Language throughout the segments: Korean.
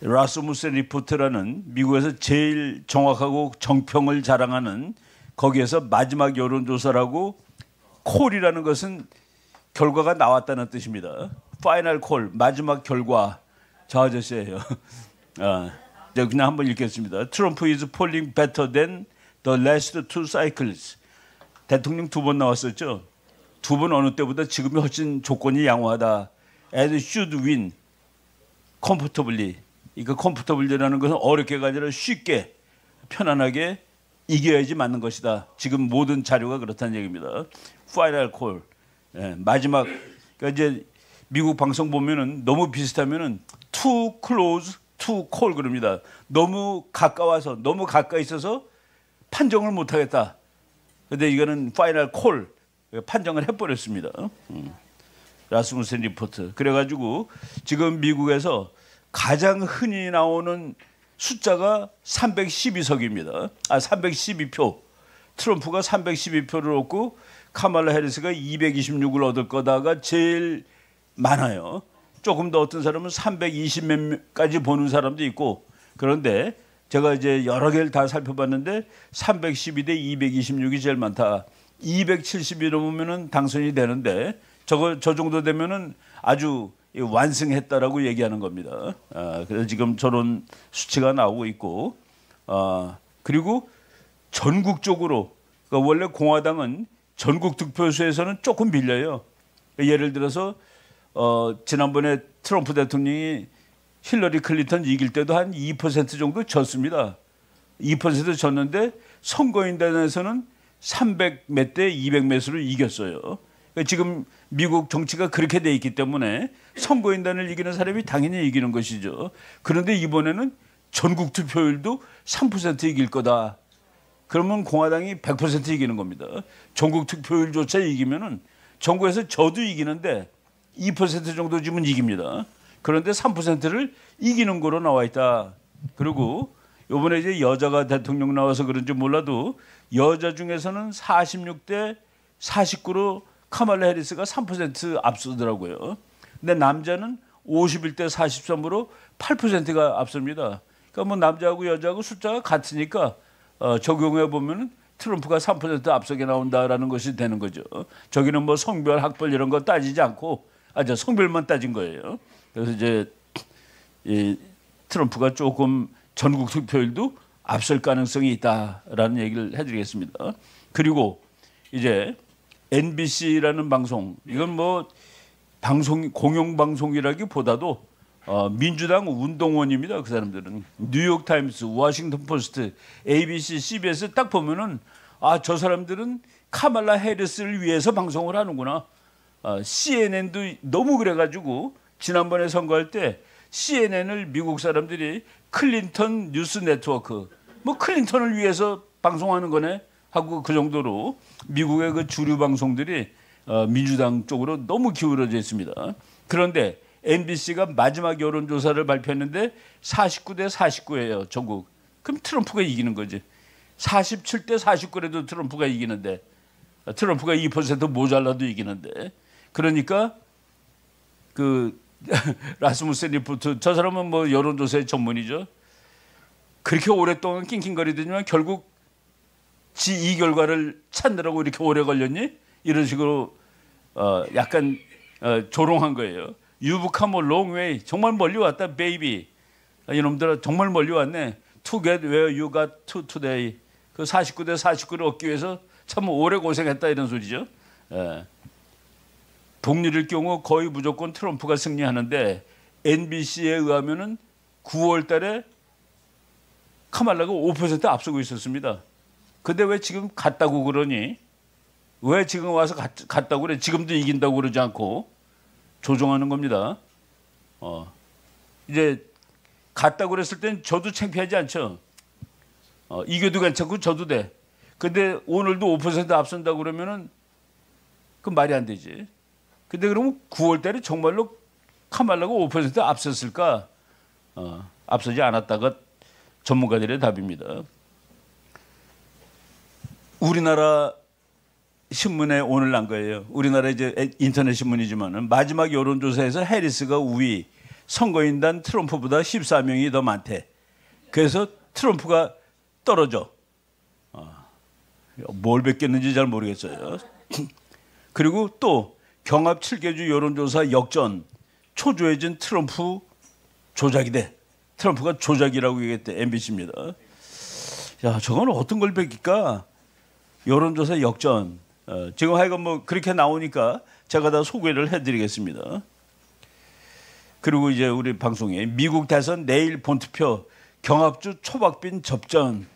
라스무센 리포트라는 미국에서 제일 정확하고 정평을 자랑하는 거기에서 마지막 여론조사라고 콜이라는 것은 결과가 나왔다는 뜻입니다. 파이널 콜, 마지막 결과. 저 아저씨예요. 그냥 한번 읽겠습니다. 트럼프 is polling better than the last two cycles. 대통령 2번 나왔었죠. 2번 어느 때보다 지금이 훨씬 조건이 양호하다. And should win comfortably. 이거 comfortably라는 것은 어렵게가 아니라 쉽게 편안하게 이겨야지 맞는 것이다. 지금 모든 자료가 그렇다는 얘기입니다. 파이널 콜. 마지막. 그러니까 이제 미국 방송 보면은 너무 비슷하면은 too close to call 그럽니다. 너무 가까워서 너무 가까이 있어서 판정을 못 하겠다. 근데 이거는 파이널 콜 판정을 해버렸습니다. 라스무센 리포트. 그래가지고 지금 미국에서 가장 흔히 나오는 숫자가 312석입니다. 312표. 트럼프가 312표를 얻고 카말라 해리스가 226을 얻을 거다가 제일 많아요. 조금 더 어떤 사람은 320몇까지 보는 사람도 있고 그런데 제가 이제 여러 개를 다 살펴봤는데 312대 226이 제일 많다. 270이 넘으면은 당선이 되는데 저 정도 되면은 아주 완승했다라고 얘기하는 겁니다. 그래서 지금 저런 수치가 나오고 있고 그리고 전국적으로 그러니까 원래 공화당은 전국 득표수에서는 조금 밀려요. 예를 들어서 지난번에 트럼프 대통령이 힐러리 클린턴 이길 때도 한 2% 정도 졌습니다. 2% 졌는데 선거인단에서는 300 몇 대 200 몇으로 이겼어요. 그러니까 지금 미국 정치가 그렇게 돼 있기 때문에 선거인단을 이기는 사람이 당연히 이기는 것이죠. 그런데 이번에는 전국 투표율도 3% 이길 거다. 그러면 공화당이 100% 이기는 겁니다. 전국 투표율조차 이기면은 전국에서 저도 이기는데 2% 정도 주면 이깁니다. 그런데 3%를 이기는 거로 나와 있다. 그리고 이번에 이제 여자가 대통령 나와서 그런지 몰라도 여자 중에서는 46대 49로 카말라 해리스가 3% 앞서더라고요. 근데 남자는 51대 43으로 8%가 앞섭니다. 그러니까 뭐 남자하고 여자하고 숫자가 같으니까 적용해 보면은 트럼프가 3% 앞서게 나온다라는 것이 되는 거죠. 저기는 뭐 성별, 학벌 이런 거 따지지 않고 저 성별만 따진 거예요. 그래서 이제 이 트럼프가 조금 전국 투표율도 앞설 가능성이 있다라는 얘기를 해드리겠습니다. 그리고 이제 NBC라는 방송, 이건 뭐 방송 공영 방송이라기보다도 민주당 운동원입니다. 그 사람들은 뉴욕 타임스, 워싱턴 포스트, ABC, CBS 딱 보면은 저 사람들은 카말라 해리스를 위해서 방송을 하는구나. CNN도 너무 그래가지고 지난번에 선거할 때 CNN을 미국 사람들이 클린턴 뉴스 네트워크, 뭐 클린턴을 위해서 방송하는 거네 하고 그 정도로 미국의 그 주류 방송들이 민주당 쪽으로 너무 기울어져 있습니다. 그런데 NBC가 마지막 여론조사를 발표했는데 49대 49예요, 전국. 그럼 트럼프가 이기는 거지. 47대 49라도 트럼프가 이기는데 트럼프가 2% 모자라도 이기는데 그러니까 그 라스무센 리포트 저 사람은 뭐 여론조사의 전문이죠. 그렇게 오랫동안 낑낑거리더니만 결국 이 결과를 찾느라고 이렇게 오래 걸렸니? 이런 식으로 약간 조롱한 거예요. You've come a long way. 정말 멀리 왔다, baby. 이놈들아 정말 멀리 왔네. To get where you got to today. 그 49대 49를 얻기 위해서 참 오래 고생했다 이런 소리죠. 동률일 경우 거의 무조건 트럼프가 승리하는데 NBC에 의하면은 9월 달에 카말라가 5% 앞서고 있었습니다. 근데 왜 지금 갔다고 그러니? 왜 지금 와서 갔다고 그래? 지금도 이긴다고 그러지 않고 조종하는 겁니다. 이제 갔다고 그랬을 땐 저도 창피하지 않죠. 이겨도 괜찮고 져도 돼. 근데 오늘도 5% 앞선다고 그러면은 그 말이 안 되지. 근데 그러면 9월 달에 정말로 카말라가 5% 앞섰을까? 앞서지 않았다가 전문가들의 답입니다. 우리나라 신문에 오늘 난 거예요. 우리나라 이제 인터넷 신문이지만은 마지막 여론조사에서 해리스가 우위, 선거인단 트럼프보다 14명이 더 많대. 그래서 트럼프가 떨어져. 뭘 베꼈는지 잘 모르겠어요. 그리고 또 경합 7개주 여론조사 역전, 초조해진 트럼프 조작이 돼. 트럼프가 조작이라고 얘기했대. MBC입니다. 야, 저건 어떤 걸 베낄까? 여론조사 역전. 지금 하여간 뭐 그렇게 나오니까 제가 다 소개를 해드리겠습니다. 그리고 이제 우리 방송에 미국 대선 내일 본투표 경합주 초박빈 접전.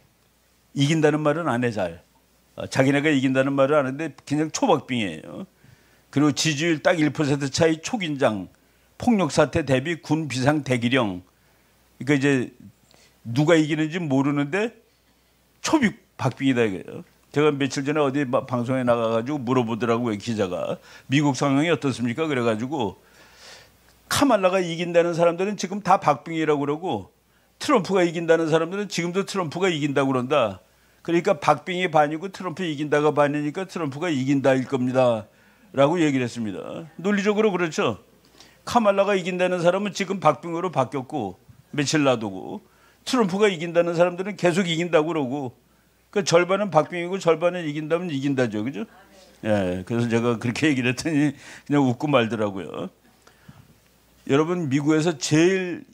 이긴다는 말은 안 해 잘. 자기네가 이긴다는 말을 하는데 그냥 초박빙이에요. 그리고 지지율 딱 1% 차이 초긴장, 폭력 사태 대비 군 비상 대기령. 그러니까 이제 누가 이기는지 모르는데 초박빙이다 이거예요. 제가 며칠 전에 어디 방송에 나가가지고 물어보더라고요 기자가. 미국 상황이 어떻습니까? 그래가지고 카말라가 이긴다는 사람들은 지금 다 박빙이라고 그러고 트럼프가 이긴다는 사람들은 지금도 트럼프가 이긴다고 그런다. 그러니까 박빙이 반이고 트럼프 이긴다가 반이니까 트럼프가 이긴다일 겁니다. 라고 얘기를 했습니다. 논리적으로 그렇죠. 카말라가 이긴다는 사람은 지금 박빙으로 바뀌었고 며칠 놔두고 트럼프가 이긴다는 사람들은 계속 이긴다고 그러고 그 절반은 박빙이고 절반은 이긴다면 이긴다죠. 그죠? 예, 그래서 제가 그렇게 얘기를 했더니 그냥 웃고 말더라고요. 여러분 미국에서 제일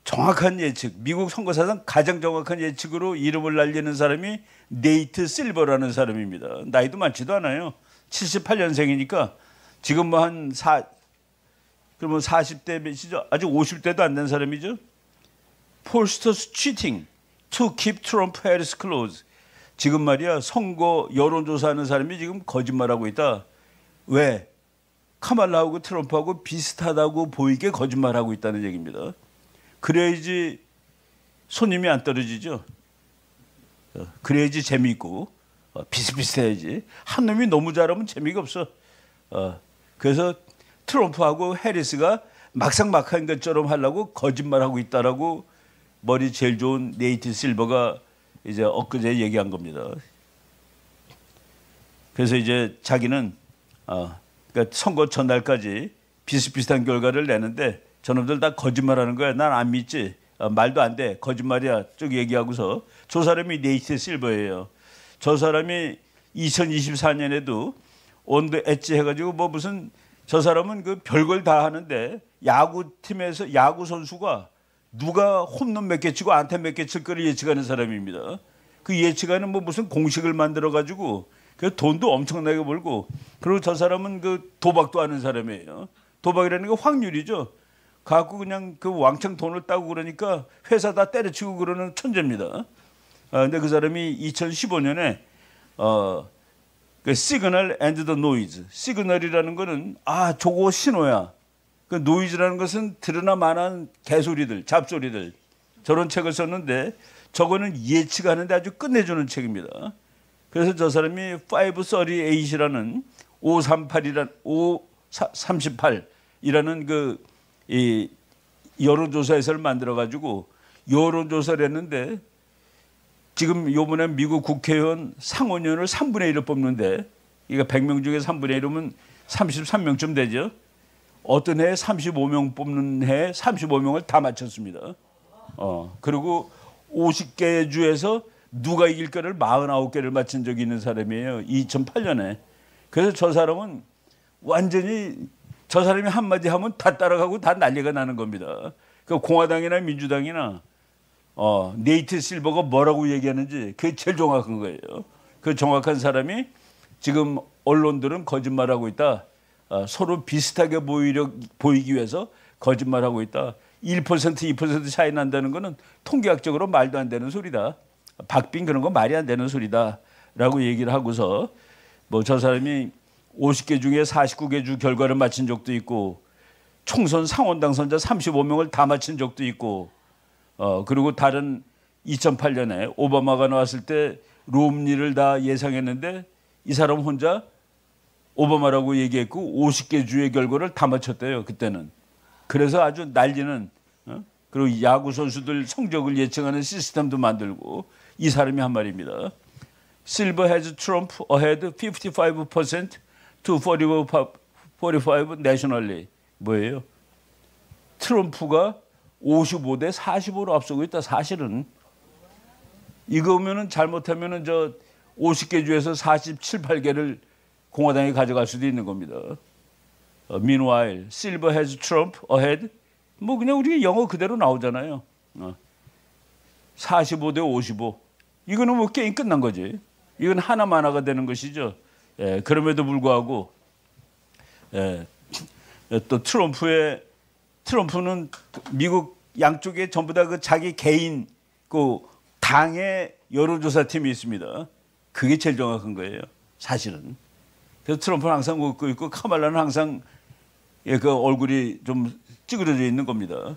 정확한 예측, 미국 선거사상 가장 정확한 예측으로 이름을 날리는 사람이 네이트 실버라는 사람입니다. 나이도 많지도 않아요. 78년생이니까 지금 뭐 그러면 40대 몇이죠? 아직 50대도 안 된 사람이죠. Pollsters cheating to keep Trump Harris close. 지금 말이야 선거 여론조사하는 사람이 지금 거짓말하고 있다. 왜? 카말라하고 트럼프하고 비슷하다고 보이게 거짓말하고 있다는 얘기입니다. 그래야지 손님이 안 떨어지죠. 그래야지 재미있고 비슷비슷해야지. 한 놈이 너무 잘하면 재미가 없어. 그래서 트럼프하고 해리스가 막상막하인 것처럼 하려고 거짓말하고 있다라고 머리 제일 좋은 네이트 실버가 이제 엊그제 얘기한 겁니다. 그래서 이제 자기는 그러니까 선거 전날까지 비슷비슷한 결과를 내는데 저놈들 다 거짓말하는 거야. 난 안 믿지. 말도 안 돼. 거짓말이야. 쭉 얘기하고서 저 사람이 네이트 실버예요. 저 사람이 2024년에도 온드 엣지 해가지고 뭐 무슨 저 사람은 그 별걸 다 하는데 야구팀에서 야구 선수가 누가 홈런 몇 개 치고 안타 몇 개 칠 거를 예측하는 사람입니다. 그 예측하는 뭐 무슨 공식을 만들어 가지고 그 돈도 엄청나게 벌고 그리고 저 사람은 그 도박도 하는 사람이에요. 도박이라는 게 확률이죠. 갖고 그냥 그 왕창 돈을 따고 그러니까 회사 다 때려치고 그러는 천재입니다. 근데 그 사람이 2015년에 그 시그널 앤드 더 노이즈. 시그널이라는 거는 저거 신호야. 그 노이즈라는 것은 들으나 마나한 개소리들, 잡소리들. 저런 책을 썼는데 저거는 예측하는데 아주 끝내주는 책입니다. 그래서 저 사람이 538이라는 538이라는 그 이 여론조사에서를 만들어 가지고 여론조사를 했는데 지금 요번에 미국 국회의원 상원의원을 3분의 1을 뽑는데 이거 100명 중에 3분의 1이면 33명쯤 되죠. 어떤 해에 35명 뽑는 해에 35명을 다 맞췄습니다. 그리고 50개 주에서 누가 이길 거를 49개를 맞춘 적이 있는 사람이에요. 2008년에. 그래서 저 사람은 완전히 저 사람이 한마디 하면 다 따라가고 다 난리가 나는 겁니다. 그 공화당이나 민주당이나 네이트 실버가 뭐라고 얘기하는지 그게 제일 정확한 거예요. 그 정확한 사람이 지금 언론들은 거짓말하고 있다. 서로 비슷하게 보이기 위해서 거짓말하고 있다. 1% 2% 차이 난다는 거는 통계학적으로 말도 안 되는 소리다. 박빙 그런 거 말이 안 되는 소리다. 라고 얘기를 하고서 뭐 저 사람이 50개 중에 49개 주 결과를 맞힌 적도 있고 총선 상원 당선자 35명을 다 맞힌 적도 있고 그리고 다른 2008년에 오바마가 나왔을 때 롬니를 다 예상했는데 이 사람 혼자 오바마라고 얘기했고 50개 주의 결과를 다 맞췄대요. 그때는. 그래서 아주 난리는 그리고 야구 선수들 성적을 예측하는 시스템도 만들고 이 사람이 한 말입니다. Silver has Trump ahead 55% to 45 nationally. 뭐예요? 트럼프가 55대 45로 앞서고 있다. 사실은 이거면은 잘못하면은 저 50개 주에서 47, 8개를 공화당이 가져갈 수도 있는 겁니다. Meanwhile, Silver has Trump ahead. 뭐 그냥 우리 영어 그대로 나오잖아요. 45대 55. 이거는 뭐 게임 끝난 거지. 이건 하나만화가 되는 것이죠. 예, 그럼에도 불구하고 또 트럼프는 미국 양쪽에 전부 다 그 자기 개인 그 당의 여론조사 팀이 있습니다. 그게 제일 정확한 거예요. 사실은. 그래서 트럼프는 항상 웃고 있고 카말라는 항상 그 얼굴이 좀 찌그러져 있는 겁니다.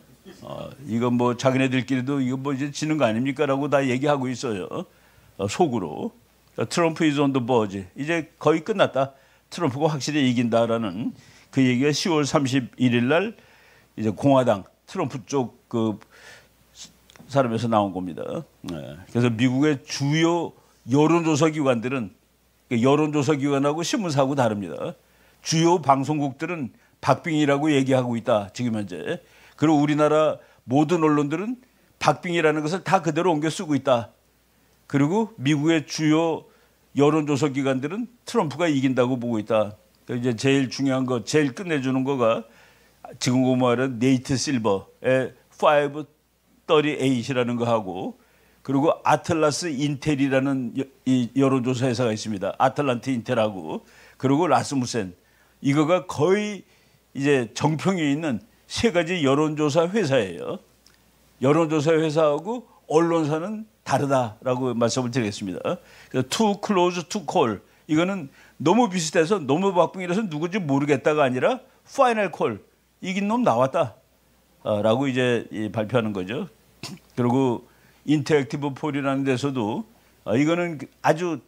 이건 뭐 자기네들끼리도 이거 뭐 이제 지는 거 아닙니까라고 다 얘기하고 있어요. 속으로. 트럼프 is on the verge. 이제 거의 끝났다. 트럼프가 확실히 이긴다라는 그 얘기가 10월 31일 날 이제 공화당 트럼프 쪽 그 사람에서 나온 겁니다. 그래서 미국의 주요 여론조사 기관들은 여론조사 기관하고 신문사하고 다릅니다. 주요 방송국들은 박빙이라고 얘기하고 있다. 지금 현재. 그리고 우리나라 모든 언론들은 박빙이라는 것을 다 그대로 옮겨 쓰고 있다. 그리고 미국의 주요 여론조사 기관들은 트럼프가 이긴다고 보고 있다. 이제 제일 중요한 거, 제일 끝내주는 거가 지금 말하는 네이트 실버의 538이라는 거 하고 그리고 아틀라스 인텔이라는 이 여론조사 회사가 있습니다. 아틀란트 인텔하고 그리고 라스무센 이거가 거의 이제 정평에 있는 세 가지 여론조사 회사예요. 여론조사 회사하고 언론사는 다르다라고 말씀을 드리겠습니다. too close to call 이거는 너무 비슷해서 너무 박빙이라서 누군지 모르겠다가 아니라 final call 이긴 놈 나왔다라고 이제 발표하는 거죠. 그리고 인터랙티브 폴이라는 데서도 이거는 아주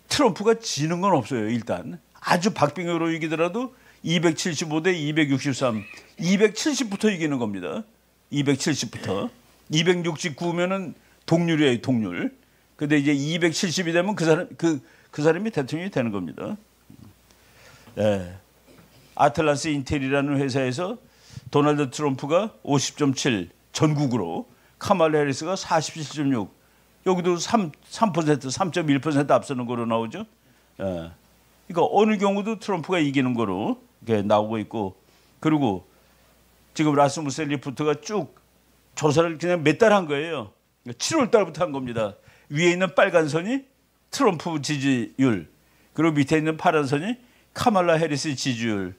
트럼프가 지는 건 없어요. 일단 아주 박빙으로 이기더라도 275대 263, 270부터 이기는 겁니다. 270부터 269면은 동률이에요, 동률. 근데 이제 270이 되면 그 사람이 대통령이 되는 겁니다. 네. 아틀란스 인텔이라는 회사에서 도널드 트럼프가 50.7 전국으로 카말라 해리스가 47.6 여기도 3.1% 앞서는 거로 나오죠. 예. 그러니까 어느 경우도 트럼프가 이기는 거로 이렇게 나오고 있고 그리고 지금 라스무센 리포트가 쭉 조사를 그냥 몇 달 한 거예요. 7월 달부터 한 겁니다. 위에 있는 빨간 선이 트럼프 지지율 그리고 밑에 있는 파란 선이 카말라 해리스 지지율.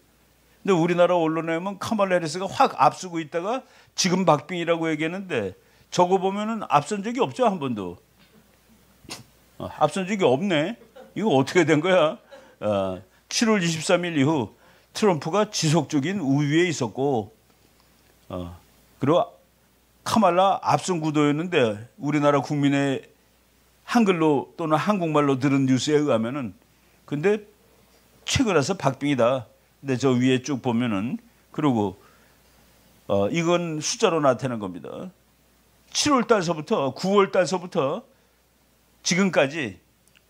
근데 우리나라 언론에 보면 카말라 해리스가 확 앞서고 있다가 지금 박빙이라고 얘기했는데 저거 보면은 앞선 적이 없죠, 한 번도. 앞선 적이 없네. 이거 어떻게 된 거야? 7월 23일 이후 트럼프가 지속적인 우위에 있었고 그리고 카말라 앞선 구도였는데 우리나라 국민의 한글로 또는 한국말로 들은 뉴스에 의하면은 근데 최근 와서 박빙이다. 근데 저 위에 쭉 보면은 그리고 이건 숫자로 나타낸 겁니다. 7월 달서부터 9월 달서부터 지금까지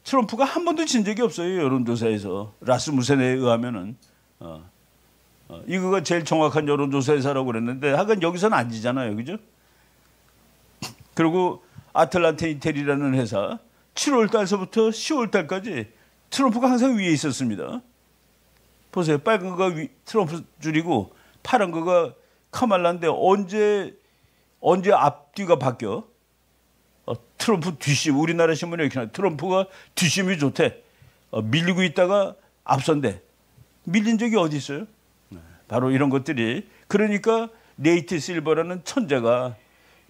트럼프가 한 번도 진 적이 없어요. 여론조사에서. 라스무센에 의하면은 이거가 제일 정확한 여론조사 회사라고 그랬는데 하여간 여기서는 안 지잖아요. 그죠? 그리고 아틀란타 인텔이라는 회사 7월 달서부터 10월 달까지 트럼프가 항상 위에 있었습니다. 보세요. 빨간 거가 트럼프 줄이고 파란 거가 카말라인데 언제 앞뒤가 바뀌어? 트럼프 뒷심 우리나라 신문에 이렇게 나와. 트럼프가 뒷심이 좋대. 밀리고 있다가 앞선대. 밀린 적이 어디 있어요? 바로 이런 것들이. 그러니까 네이트 실버라는 천재가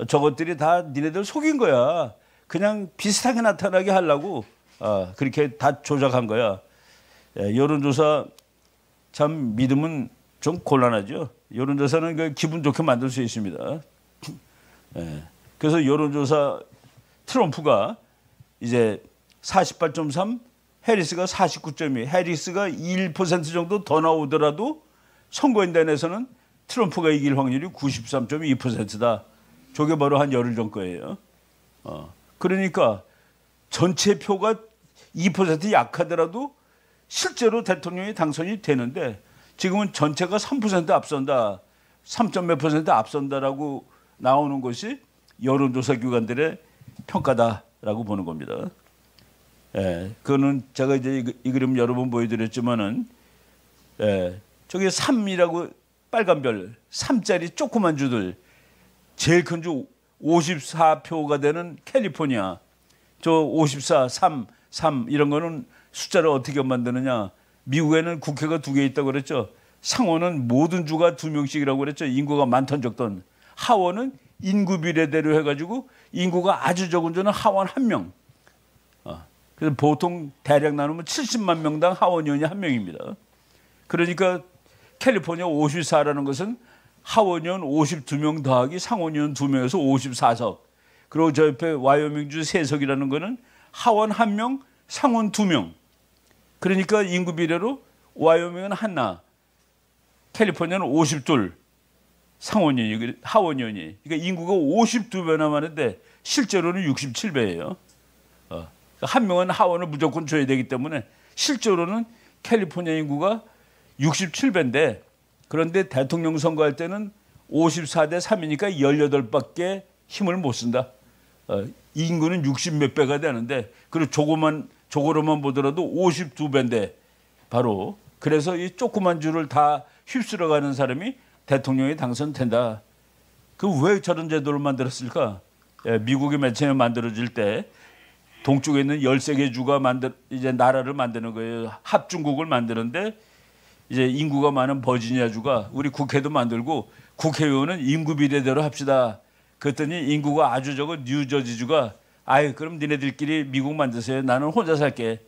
저것들이 다 니네들 속인 거야. 그냥 비슷하게 나타나게 하려고 그렇게 다 조작한 거야. 여론조사 참 믿으면 좀 곤란하죠. 여론조사는 그 기분 좋게 만들 수 있습니다. 그래서 여론조사 트럼프가 이제 48.3, 해리스가 49.2, 해리스가 1% 정도 더 나오더라도 선거인단에서는 트럼프가 이길 확률이 93.2%다. 저게 바로 한 열흘 전 거예요. 그러니까 전체 표가 2% 약하더라도 실제로 대통령이 당선이 되는데 지금은 전체가 3% 앞선다. 3점 몇 퍼센트 앞선다라고 나오는 것이 여론조사 기관들의 평가다라고 보는 겁니다. 예, 그거는 제가 이제 이 그림 여러 번 보여드렸지만은, 예, 저기 3이라고 빨간 별, 3짜리 조그만 주들, 제일 큰 주 54표가 되는 캘리포니아, 저 54, 3 이런 거는 숫자를 어떻게 만드느냐? 미국에는 국회가 2개 있다고 그랬죠. 상원은 모든 주가 2명씩이라고 그랬죠. 인구가 많던 적던. 하원은 인구 비례대로 해가지고 인구가 아주 적은 주는 하원 1명. 그래서 보통 대략 나누면 70만 명당 하원의원이 1명입니다. 그러니까 캘리포니아 54라는 것은 하원의원 52명 더하기 상원의원 2명에서 54석. 그리고 저 옆에 와이오밍주 3석이라는 거는 하원 1명, 상원 2명. 그러니까 인구 비례로 와이오밍은 하나, 캘리포니아는 52, 상원의원이, 하원의원이. 그러니까 인구가 52배나 많은데 실제로는 67배예요. 한 명은 하원을 무조건 줘야 되기 때문에 실제로는 캘리포니아 인구가 67배인데, 그런데 대통령 선거할 때는 54대 3이니까 18밖에 힘을 못 쓴다. 인구는 60 몇 배가 되는데, 그리고 저거로만 보더라도 52배인데, 바로 그래서 이 조그만 줄을 다 휩쓸어가는 사람이 대통령이 당선된다. 그 왜 저런 제도를 만들었을까? 미국이 맨 처음에 만들어질 때 동쪽에 있는 13개 주가 이제 나라를 만드는 거예요. 합중국을 만드는데, 이제 인구가 많은 버지니아 주가 우리 국회도 만들고 국회의원은 인구 비례대로 합시다. 그랬더니 인구가 아주 적은 뉴저지 주가 아이 그럼 니네들끼리 미국 만드세요. 나는 혼자 살게.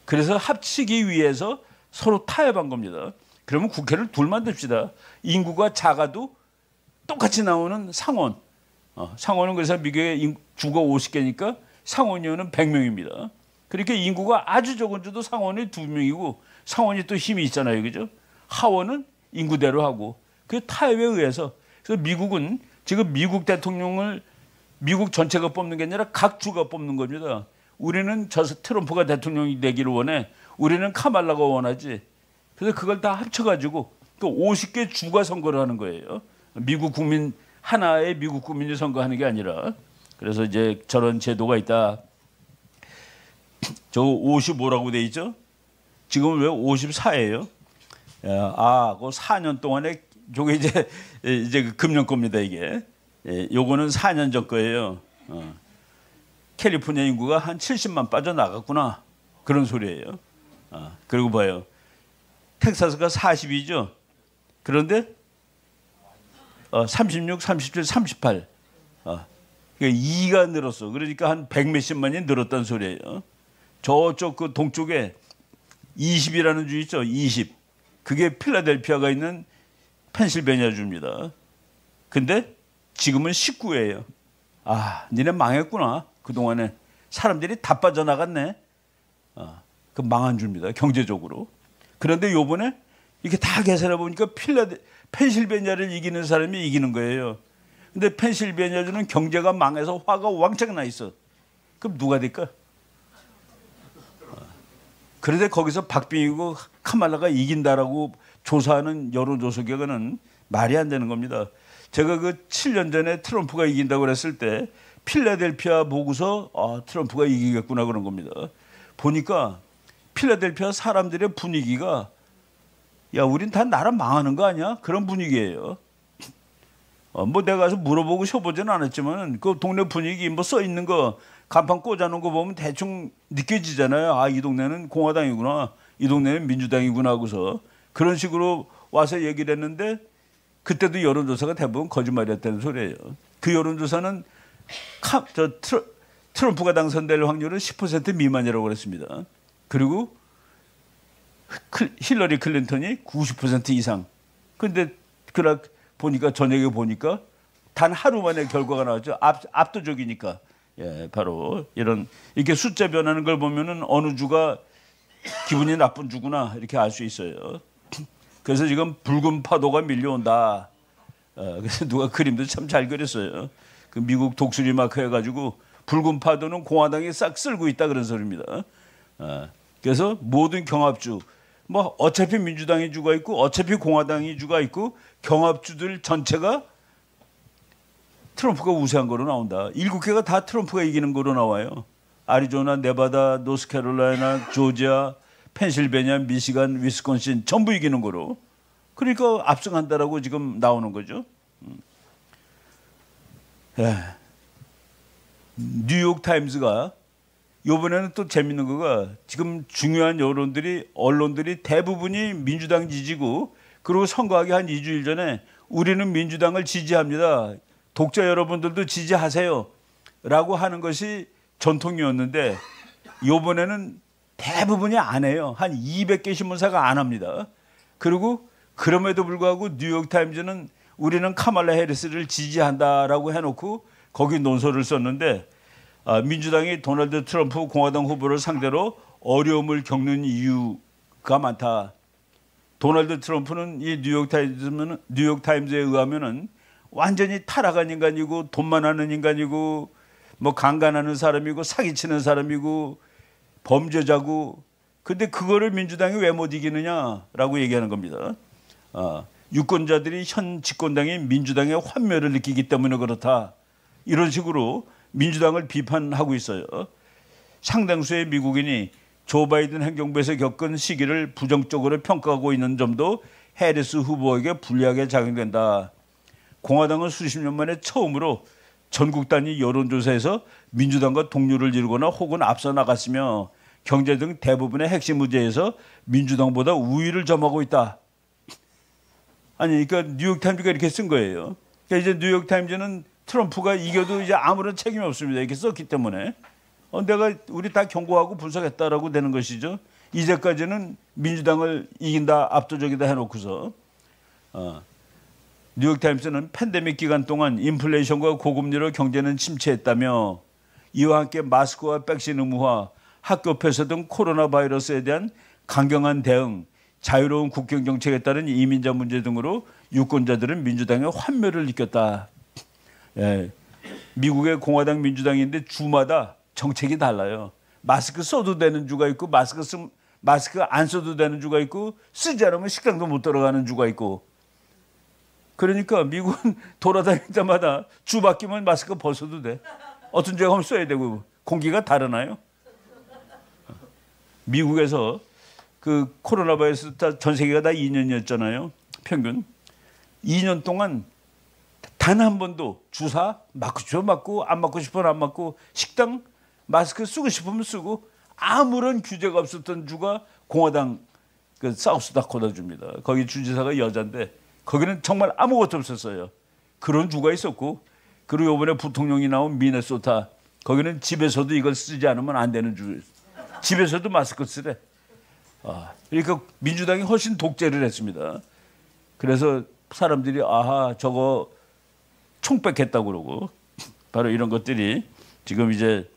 그래서 합치기 위해서 서로 타협한 겁니다. 그러면 국회를 둘 만듭시다. 인구가 작아도 똑같이 나오는 상원. 상원은 그래서 미국의 주가 50개니까 상원의원은 100명입니다. 그러니까 인구가 아주 적은 주도 상원이 2명이고 상원이 또 힘이 있잖아요. 그죠? 하원은 인구대로 하고 그 타협에 의해서. 그래서 미국은 지금 미국 대통령을 미국 전체가 뽑는 게 아니라 각 주가 뽑는 겁니다. 우리는 트럼프가 대통령이 되기를 원해. 우리는 카말라가 원하지. 그래서 그걸 다 합쳐가지고 또 50개 주가 선거를 하는 거예요. 미국 국민 하나의 미국 국민이 선거하는 게 아니라. 그래서 이제 저런 제도가 있다. 저 55라고 돼 있죠? 지금은 왜 54예요? 그 4년 동안에 저게 이제 그 금년 겁니다, 이게. 요거는 4년 전 거예요. 캘리포니아 인구가 한 70만 빠져나갔구나. 그런 소리예요. 그리고 봐요. 텍사스가 40이죠. 그런데 36, 37, 38. 그러니까 2가 늘었어. 그러니까 한 100몇십만이 늘었다는 소리예요. 저쪽 그 동쪽에 20이라는 주 있죠. 20. 그게 필라델피아가 있는 펜실베니아 주입니다. 근데 지금은 19예요. 니네 망했구나. 그동안에 사람들이 다 빠져나갔네. 그 망한 주입니다. 경제적으로. 그런데 요번에 이렇게 다 계산해 보니까 펜실베니아를 이기는 사람이 이기는 거예요. 근데 펜실베니아 주는 경제가 망해서 화가 왕창 나 있어. 그럼 누가 될까? 그런데 거기서 박빙이고 카말라가 이긴다라고 조사하는 여론조사 결과는 말이 안 되는 겁니다. 제가 그 7년 전에 트럼프가 이긴다고 그랬을 때 필라델피아 보고서 트럼프가 이기겠구나 그런 겁니다. 보니까 필라델피아 사람들의 분위기가 야 우린 다 나라 망하는 거 아니야? 그런 분위기예요. 뭐 내가 가서 물어보고 쉬어보지는 않았지만 그 동네 분위기 뭐 써 있는 거 간판 꽂아놓은 거 보면 대충 느껴지잖아요. 이 동네는 공화당이구나, 이 동네는 민주당이구나 하고서 그런 식으로 와서 얘기를 했는데 그때도 여론조사가 대부분 거짓말이었다는 소리예요. 그 여론조사는 트럼프가 당선될 확률은 10% 미만이라고 그랬습니다. 그리고 힐러리 클린턴이 90% 이상. 근데 보니까 저녁에 보니까 단 하루 만에 결과가 나왔죠. 압도적이니까. 바로 이렇게 숫자 변하는 걸 보면은 어느 주가 기분이 나쁜 주구나 이렇게 알 수 있어요. 그래서 지금 붉은 파도가 밀려온다. 그래서 누가 그림도 참 잘 그렸어요. 그 미국 독수리 마크 해가지고 붉은 파도는 공화당이 싹 쓸고 있다 그런 소리입니다. 그래서 모든 경합주, 뭐 어차피 민주당이 주가 있고 어차피 공화당이 주가 있고 경합주들 전체가 트럼프가 우세한 거로 나온다. 7개가 다 트럼프가 이기는 거로 나와요. 아리조나, 네바다, 노스캐롤라이나, 조지아, 펜실베니아, 미시간, 위스콘신 전부 이기는 거로. 그러니까 압승한다라고 지금 나오는 거죠. 뉴욕 타임즈가 이번에는 또 재밌는 거가 지금 중요한 언론들이 대부분이 민주당 지지고 그리고 선거하기 한 2주일 전에 우리는 민주당을 지지합니다. 독자 여러분들도 지지하세요. 라고 하는 것이 전통이었는데 이번에는 대부분이 안 해요. 한 200개 신문사가 안 합니다. 그리고 그럼에도 불구하고 뉴욕타임즈는 우리는 카말라 해리스를 지지한다라고 해놓고 거기 논설을 썼는데 민주당이 도널드 트럼프 공화당 후보를 상대로 어려움을 겪는 이유가 많다. 도널드 트럼프는 이 뉴욕타임즈에 의하면은 완전히 타락한 인간이고 돈만 하는 인간이고 뭐 강간하는 사람이고 사기치는 사람이고 범죄자고 근데 그거를 민주당이 왜 못 이기느냐라고 얘기하는 겁니다. 유권자들이 현 집권당이 민주당의 환멸을 느끼기 때문에 그렇다. 이런 식으로 민주당을 비판하고 있어요. 상당수의 미국인이 조 바이든 행정부에서 겪은 시기를 부정적으로 평가하고 있는 점도 해리스 후보에게 불리하게 작용된다. 공화당은 수십 년 만에 처음으로 전국 단위 여론조사에서 민주당과 동률을 이루거나 혹은 앞서 나갔으며 경제 등 대부분의 핵심 문제에서 민주당보다 우위를 점하고 있다. 아니, 그러니까 뉴욕타임즈가 이렇게 쓴 거예요. 그러니까 이제 뉴욕타임즈는 트럼프가 이겨도 이제 아무런 책임이 없습니다. 이렇게 썼기 때문에 우리 다 경고하고 분석했다라고 되는 것이죠. 이제까지는 민주당을 이긴다, 압도적이다 해놓고서 뉴욕타임스는 팬데믹 기간 동안 인플레이션과 고금리로 경제는 침체했다며 이와 함께 마스크와 백신 의무화, 학교 폐쇄 등 코로나 바이러스에 대한 강경한 대응, 자유로운 국경 정책에 따른 이민자 문제 등으로 유권자들은 민주당의 환멸을 느꼈다. 예, 미국의 공화당 민주당인데 주마다 정책이 달라요. 마스크 써도 되는 주가 있고 마스크 안 써도 되는 주가 있고 쓰지 않으면 식당도 못 들어가는 주가 있고 그러니까 미국은 돌아다닐 때마다 주 바뀌면 마스크 벗어도 돼. 어떤 주에 가면 써야 되고 공기가 다르나요? 미국에서 그 코로나 바이러스 전 세계가 다 2년이었잖아요. 평균. 2년 동안 단 한 번도 주사 맞고 싶으면 맞고 안 맞고 싶으면 안 맞고 식당 마스크 쓰고 싶으면 쓰고 아무런 규제가 없었던 주가 공화당 그 사우스다코타 주입니다. 거기 주지사가 여자인데 거기는 정말 아무것도 없었어요. 그런 주가 있었고 그리고 이번에 부통령이 나온 미네소타 거기는 집에서도 이걸 쓰지 않으면 안 되는 주. 집에서도 마스크 쓰래. 그러니까 민주당이 훨씬 독재를 했습니다. 그래서 사람들이 아하 저거 총백했다고 그러고 바로 이런 것들이 지금 이제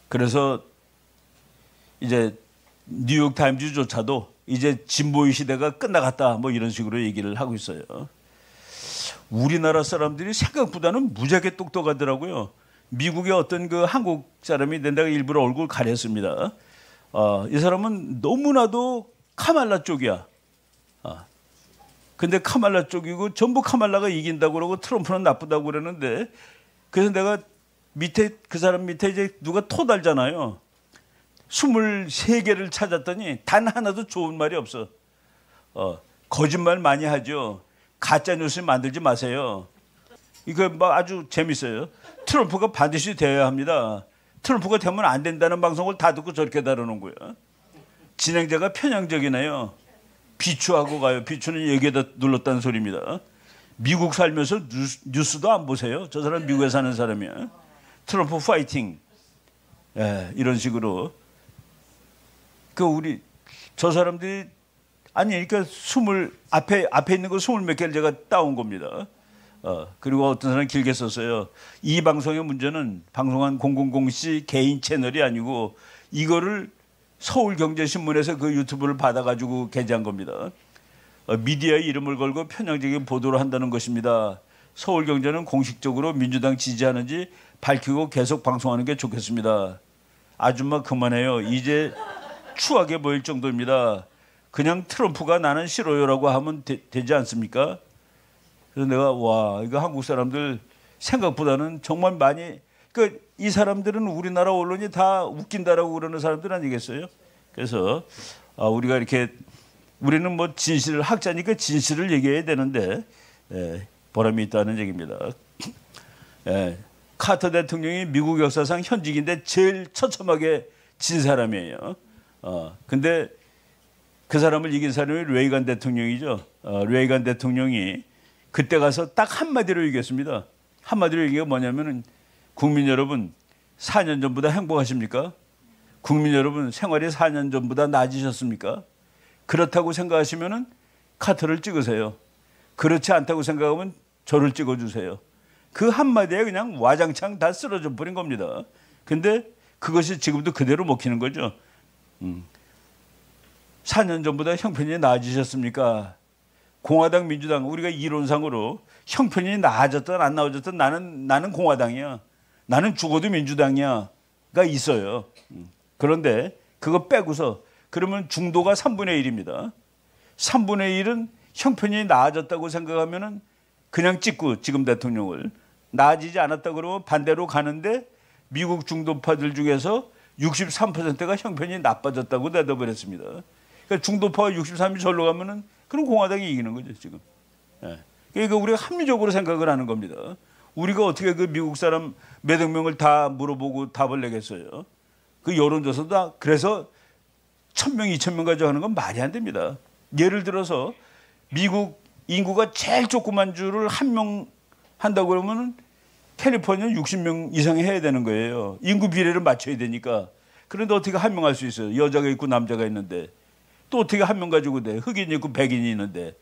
그래서 이제 뉴욕 타임즈조차도 이제 진보의 시대가 끝나갔다 뭐 이런 식으로 얘기를 하고 있어요. 우리나라 사람들이 생각보다는 무지하게 똑똑하더라고요. 미국의 어떤 그 한국 사람이 내가 일부러 얼굴 가렸습니다. 이 사람은 너무나도 카말라 쪽이야. 근데 카말라 쪽이고 전부 카말라가 이긴다고 그러고 트럼프는 나쁘다고 그러는데 그래서 내가 밑에 그 사람 밑에 이제 누가 토 달잖아요. 23개를 찾았더니 단 하나도 좋은 말이 없어. 거짓말 많이 하죠. 가짜 뉴스 만들지 마세요. 이거 뭐 아주 재밌어요. 트럼프가 반드시 되어야 합니다. 트럼프가 되면 안 된다는 방송을 다 듣고 저렇게 다루는 거야. 진행자가 편향적이네요. 비추하고 가요. 비추는 여기에다 눌렀다는 소리입니다. 미국 살면서 뉴스도 안 보세요. 저 사람 미국에 사는 사람이야. 트럼프 파이팅. 예, 이런 식으로. 저 사람들이 아니 그러니까 앞에 있는 거 20몇 개를 제가 따온 겁니다. 그리고 어떤 사람은 길게 썼어요. 이 방송의 문제는 방송한 000C 개인 채널이 아니고 이거를 서울경제신문에서 그 유튜브를 받아가지고 게재한 겁니다. 미디어의 이름을 걸고 편향적인 보도를 한다는 것입니다. 서울경제는 공식적으로 민주당 지지하는지 밝히고 계속 방송하는 게 좋겠습니다. 아줌마 그만해요. 이제 추하게 보일 정도입니다. 그냥 트럼프가 나는 싫어요라고 하면 되지 않습니까? 그래서 내가 와 이거 한국 사람들 생각보다는 정말 많이 이 사람들은 우리나라 언론이 다 웃긴다라고 그러는 사람들 아니겠어요? 그래서 우리가 이렇게 우리는 뭐 진실을 학자니까 진실을 얘기해야 되는데 보람이 있다는 얘기입니다. 카터 대통령이 미국 역사상 현직인데 제일 처참하게 진 사람이에요. 근데 그 사람을 이긴 사람이 레이건 대통령이죠. 레이건 대통령이 그때 가서 딱 한마디로 이겼습니다. 한마디로 이게 뭐냐면은 국민 여러분 4년 전보다 행복하십니까? 국민 여러분 생활이 4년 전보다 나아지셨습니까? 그렇다고 생각하시면은 카터를 찍으세요. 그렇지 않다고 생각하면 저를 찍어주세요. 그 한마디에 그냥 와장창 다 쓰러져 버린 겁니다. 근데 그것이 지금도 그대로 먹히는 거죠. 4년 전보다 형편이 나아지셨습니까? 공화당, 민주당 우리가 이론상으로 형편이 나아졌든 안 나아졌든 나는 공화당이야. 나는 죽어도 민주당이야가 있어요. 그런데 그거 빼고서 그러면 중도가 3분의 1입니다. 3분의 1은 형편이 나아졌다고 생각하면은 그냥 찍고 지금 대통령을 나아지지 않았다 그러면 반대로 가는데 미국 중도파들 중에서 63%가 형편이 나빠졌다고 대답을 했습니다. 그러니까 중도파가 63이 절로 가면은 그럼 공화당이 이기는 거죠 지금. 그러니까 우리가 합리적으로 생각을 하는 겁니다. 우리가 어떻게 그 미국 사람 몇억 명을 다 물어보고 답을 내겠어요? 그 여론조사도 다 그래서 1,000명, 2,000명 가지고 하는 건 말이 안 됩니다. 예를 들어서 미국 인구가 제일 조그만 주를 한 명 한다고 그러면 캘리포니아는 60명 이상 해야 되는 거예요. 인구 비례를 맞춰야 되니까. 그런데 어떻게 한 명 할 수 있어요? 여자가 있고 남자가 있는데. 또 어떻게 한 명 가지고 돼? 흑인이 있고 백인이 있는데.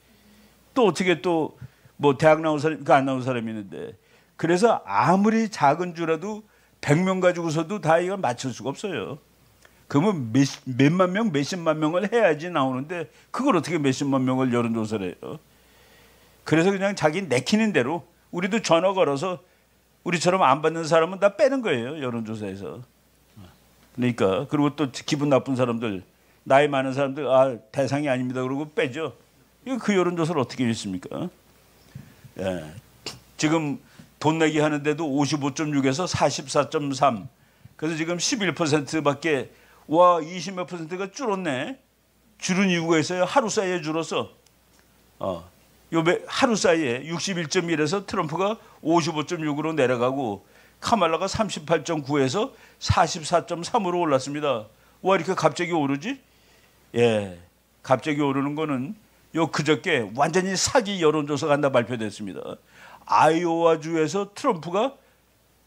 또 어떻게 또 뭐 대학 나온 사람, 안 나온 사람이 있는데. 그래서 아무리 작은 주라도 100명 가지고서도 다 이걸 맞출 수가 없어요. 그러면 몇만 명, 몇십만 명을 해야지 나오는데 그걸 어떻게 몇십만 명을 여론조사를 해요. 그래서 그냥 자기 내키는 대로 우리도 전화 걸어서 우리처럼 안 받는 사람은 다 빼는 거예요. 여론조사에서. 그러니까 그리고 또 기분 나쁜 사람들 나이 많은 사람들 대상이 아닙니다 그러고 빼죠. 이거 그 여론조사를 어떻게 믿습니까? 지금 돈 내기 하는데도 55.6에서 44.3 그래서 지금 11%밖에 20몇 %가 줄었네. 줄은 이유가 있어요. 하루 사이에 줄었어. 하루 사이에 61.1에서 트럼프가 55.6으로 내려가고 카말라가 38.9에서 44.3으로 올랐습니다. 와 이렇게 갑자기 오르지? 갑자기 오르는 거는 그저께 완전히 사기 여론조사가 한다 발표됐습니다. 아이오와주에서 트럼프가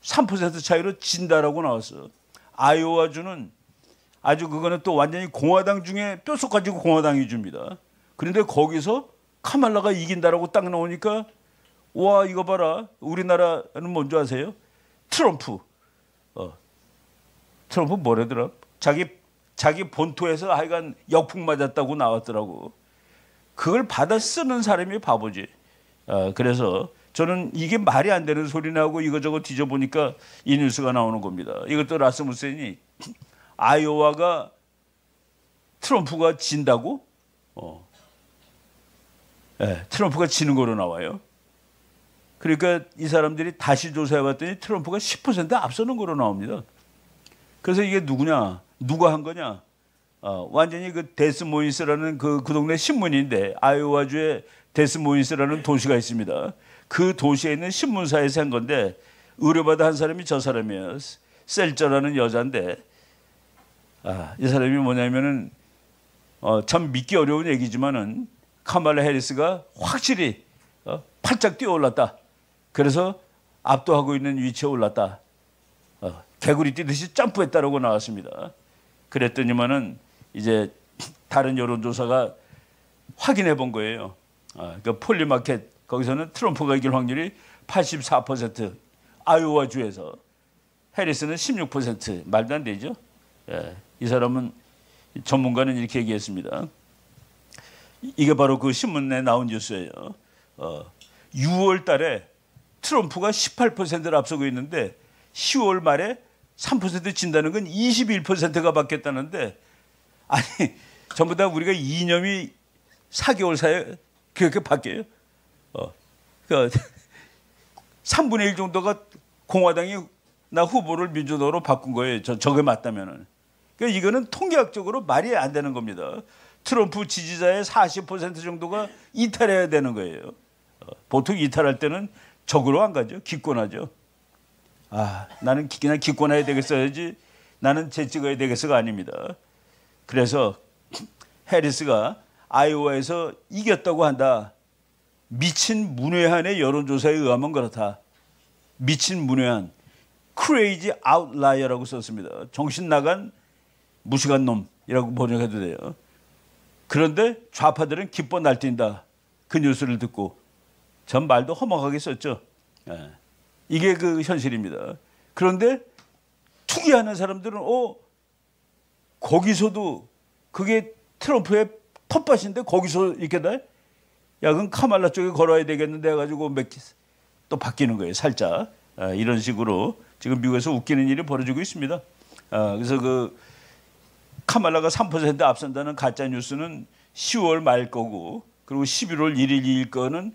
3% 차이로 진다라고 나왔어. 아이오와주는 아주 그거는 또 완전히 공화당 중에 뼛속 가지고 공화당이 줍니다. 그런데 거기서 카말라가 이긴다라고 딱 나오니까 와 이거 봐라. 우리나라는 뭔지 아세요? 트럼프 뭐래더라? 자기 본토에서 하여간 역풍 맞았다고 나왔더라고. 그걸 받아 쓰는 사람이 바보지. 그래서 저는 이게 말이 안 되는 소리나 하고 이거저거 뒤져보니까 이 뉴스가 나오는 겁니다. 이것도 라스무센이 아이오와가 트럼프가 진다고? 트럼프가 지는 거로 나와요. 그러니까 이 사람들이 다시 조사해봤더니 트럼프가 10% 앞서는 거로 나옵니다. 그래서 이게 누구냐? 누가 한 거냐? 완전히 그 데스모인스라는 그 동네 신문인데 아이오와주에 데스모인스라는 도시가 있습니다. 그 도시에 있는 신문사에서 한 건데 의뢰받아 한 사람이 저 사람이에요. 셀저라는 여자인데 이 사람이 뭐냐면은 참 믿기 어려운 얘기지만은 카말라 해리스가 확실히 팔짝 뛰어 올랐다. 그래서 압도하고 있는 위치에 올랐다. 개구리 뛰듯이 점프했다라고 나왔습니다. 그랬더니만은 이제 다른 여론조사가 확인해 본 거예요. 그러니까 폴리마켓 거기서는 트럼프가 이길 확률이 84%, 아이오와 주에서 해리스는 16%. 말도 안 되죠. 이 사람은 전문가는 이렇게 얘기했습니다. 이게 바로 그 신문에 나온 뉴스예요. 6월 달에 트럼프가 18%를 앞서고 있는데 10월 말에 3% 진다는 건 21%가 바뀌었다는데 아니 전부 다 우리가 이념이 4개월 사이에 그렇게 바뀌어요. 그러니까 3분의 1 정도가 공화당이 나 후보를 민주당으로 바꾼 거예요. 저게 맞다면은. 그러니까 이거는 통계학적으로 말이 안 되는 겁니다. 트럼프 지지자의 40% 정도가 이탈해야 되는 거예요. 보통 이탈할 때는 적으로 안 가죠. 기권하죠. 나는 그냥 기권해야 되겠어야지 나는 재찍어야 되겠어가 아닙니다. 그래서 해리스가 아이오와에서 이겼다고 한다. 미친 문외한의 여론조사에 의하면 그렇다. 미친 문외한, crazy outlier라고 썼습니다. 정신 나간 무식한 놈이라고 번역해도 돼요. 그런데 좌파들은 기뻐 날뛴다. 그 뉴스를 듣고. 전 말도 허망하게 썼죠. 이게 그 현실입니다. 그런데 투기하는 사람들은 거기서도 그게 트럼프의 텃밭인데 거기서 이렇게 돼? 야, 그럼 카말라 쪽에 걸어야 되겠는데 해가지고 또 바뀌는 거예요, 살짝. 이런 식으로 지금 미국에서 웃기는 일이 벌어지고 있습니다. 그래서 그 카말라가 3% 앞선다는 가짜 뉴스는 10월 말 거고, 그리고 11월 1일 2일 거는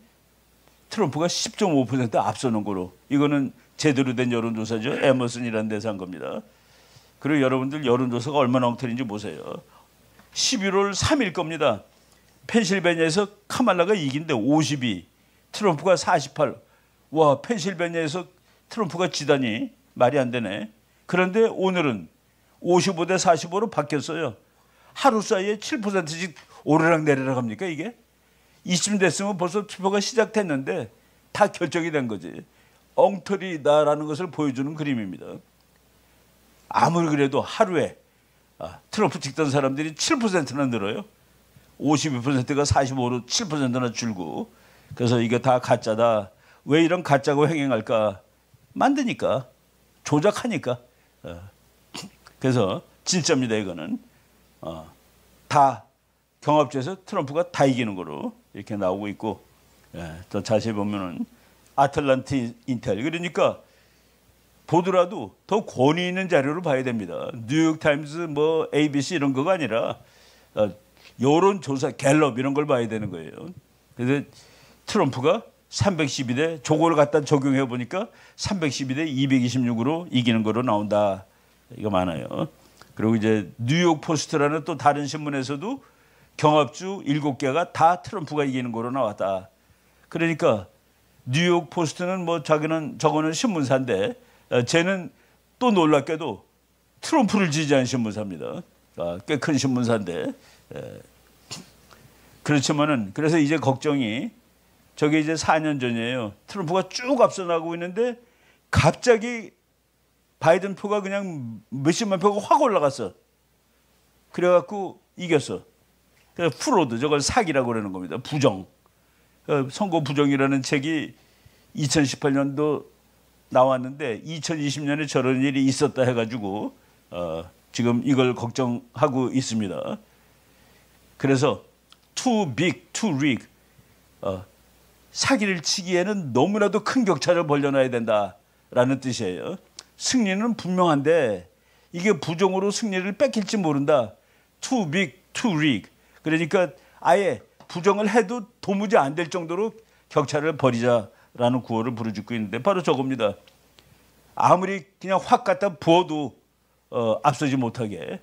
트럼프가 10.5% 앞서는 거로. 이거는 제대로 된 여론조사죠. 에머슨이라는 데서 한 겁니다. 그리고 여러분들 여론조사가 얼마나 엉터리인지 보세요. 11월 3일 겁니다. 펜실베니아에서 카말라가 이긴데 52, 트럼프가 48. 와, 펜실베니아에서 트럼프가 지다니 말이 안 되네. 그런데 오늘은 55대 45로 바뀌었어요. 하루 사이에 7%씩 오르락 내리락 합니까 이게? 이쯤 됐으면 벌써 투표가 시작됐는데 다 결정이 된 거지. 엉터리다라는 것을 보여주는 그림입니다. 아무리 그래도 하루에 트럼프 찍던 사람들이 7%나 늘어요. 52%가 45로 7%나 줄고. 그래서 이게 다 가짜다. 왜 이런 가짜고 행행할까? 만드니까. 조작하니까. 그래서 진짜입니다 이거는. 다 경합주에서 트럼프가 다 이기는 거로 이렇게 나오고 있고. 더 자세히 보면은 아틀란티 인텔. 그러니까 보더라도 더 권위 있는 자료를 봐야 됩니다. 뉴욕타임스 뭐 ABC 이런 거가 아니라 여론조사 갤럽 이런 걸 봐야 되는 거예요. 그래서 트럼프가 312대 저걸 갖다 적용해 보니까 312대 226으로 이기는 거로 나온다. 이거 많아요. 그리고 이제 뉴욕 포스트라는 또 다른 신문에서도 경합주 7개가 다 트럼프가 이기는 거로 나왔다. 그러니까 뉴욕 포스트는 뭐 저거는 신문사인데 쟤는 또 놀랍게도 트럼프를 지지한 신문사입니다. 꽤 큰 신문사인데. 그렇지만은 그래서 이제 걱정이 저게 이제 4년 전이에요. 트럼프가 쭉 앞서 나가고 있는데 갑자기 바이든 표가 그냥 몇십만 표가 확 올라갔어. 그래갖고 이겼어. 그래서 프로드, 저걸 사기라고 그러는 겁니다. 부정. 선거 부정이라는 책이 2018년도 나왔는데 2020년에 저런 일이 있었다 해가지고 지금 이걸 걱정하고 있습니다. 그래서 too big, too rig. 사기를 치기에는 너무나도 큰 격차를 벌려놔야 된다라는 뜻이에요. 승리는 분명한데 이게 부정으로 승리를 뺏길지 모른다. too big, too rig. 그러니까 아예 부정을 해도 도무지 안 될 정도로 격차를 벌이자라는 구호를 부르짖고 있는데 바로 저겁니다. 아무리 그냥 확 갖다 부어도 앞서지 못하게.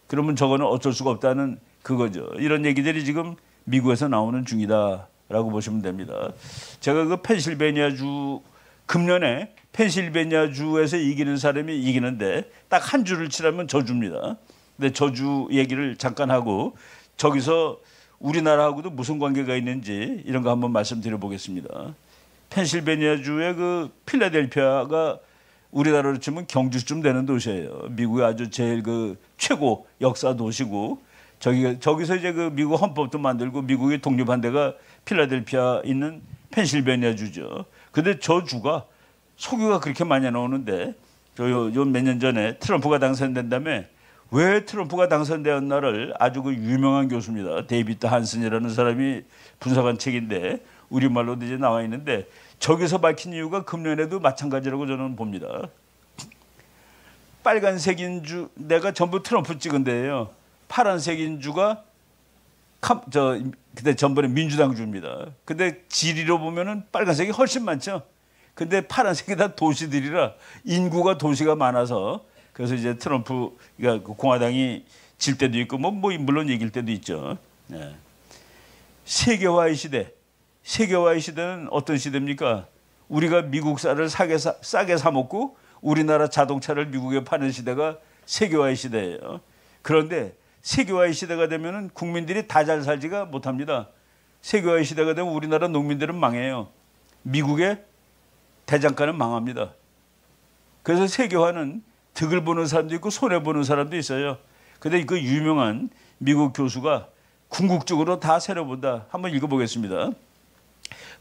그러면 저거는 어쩔 수가 없다는 그거죠. 이런 얘기들이 지금 미국에서 나오는 중이다라고 보시면 됩니다. 제가 그 펜실베니아주 금년에 펜실베니아주에서 이기는 사람이 이기는데 딱 한 주를 치라면 저주입니다. 근데 저주 얘기를 잠깐 하고 저기서 우리나라하고도 무슨 관계가 있는지 이런 거 한번 말씀드려 보겠습니다. 펜실베니아주의 그 필라델피아가 우리나라로 치면 경주쯤 되는 도시예요. 미국의 아주 제일 그 최고 역사 도시고 저기서 이제 그 미국 헌법도 만들고 미국의 독립한 데가 필라델피아 있는 펜실베니아주죠. 근데 저 주가 석유가 그렇게 많이 나오는데 요 몇 년 전에 트럼프가 당선된 다음에 왜 트럼프가 당선되었나를 아주 그 유명한 교수입니다. 데이비드 한슨이라는 사람이 분석한 책인데 우리말로도 이제 나와 있는데 저기서 밝힌 이유가 금년에도 마찬가지라고 저는 봅니다. 빨간색인 주 내가 전부 트럼프 찍은 데예요. 파란색인 주가 그때 전번에 민주당 주입니다. 근데 지리로 보면은 빨간색이 훨씬 많죠. 근데 파란색이 다 도시들이라 인구가 도시가 많아서 그래서 이제 트럼프가 공화당이 질 때도 있고 뭐 물론 이길 때도 있죠. 네. 세계화의 시대. 세계화의 시대는 어떤 시대입니까? 우리가 미국 쌀을 싸게 사 먹고 우리나라 자동차를 미국에 파는 시대가 세계화의 시대예요. 그런데 세계화의 시대가 되면은 국민들이 다 잘 살지가 못합니다. 세계화의 시대가 되면 우리나라 농민들은 망해요. 미국의 대장간은 망합니다. 그래서 세계화는 득을 보는 사람도 있고 손해 보는 사람도 있어요. 근데 그 유명한 미국 교수가 궁극적으로 다 세려본다. 한번 읽어보겠습니다.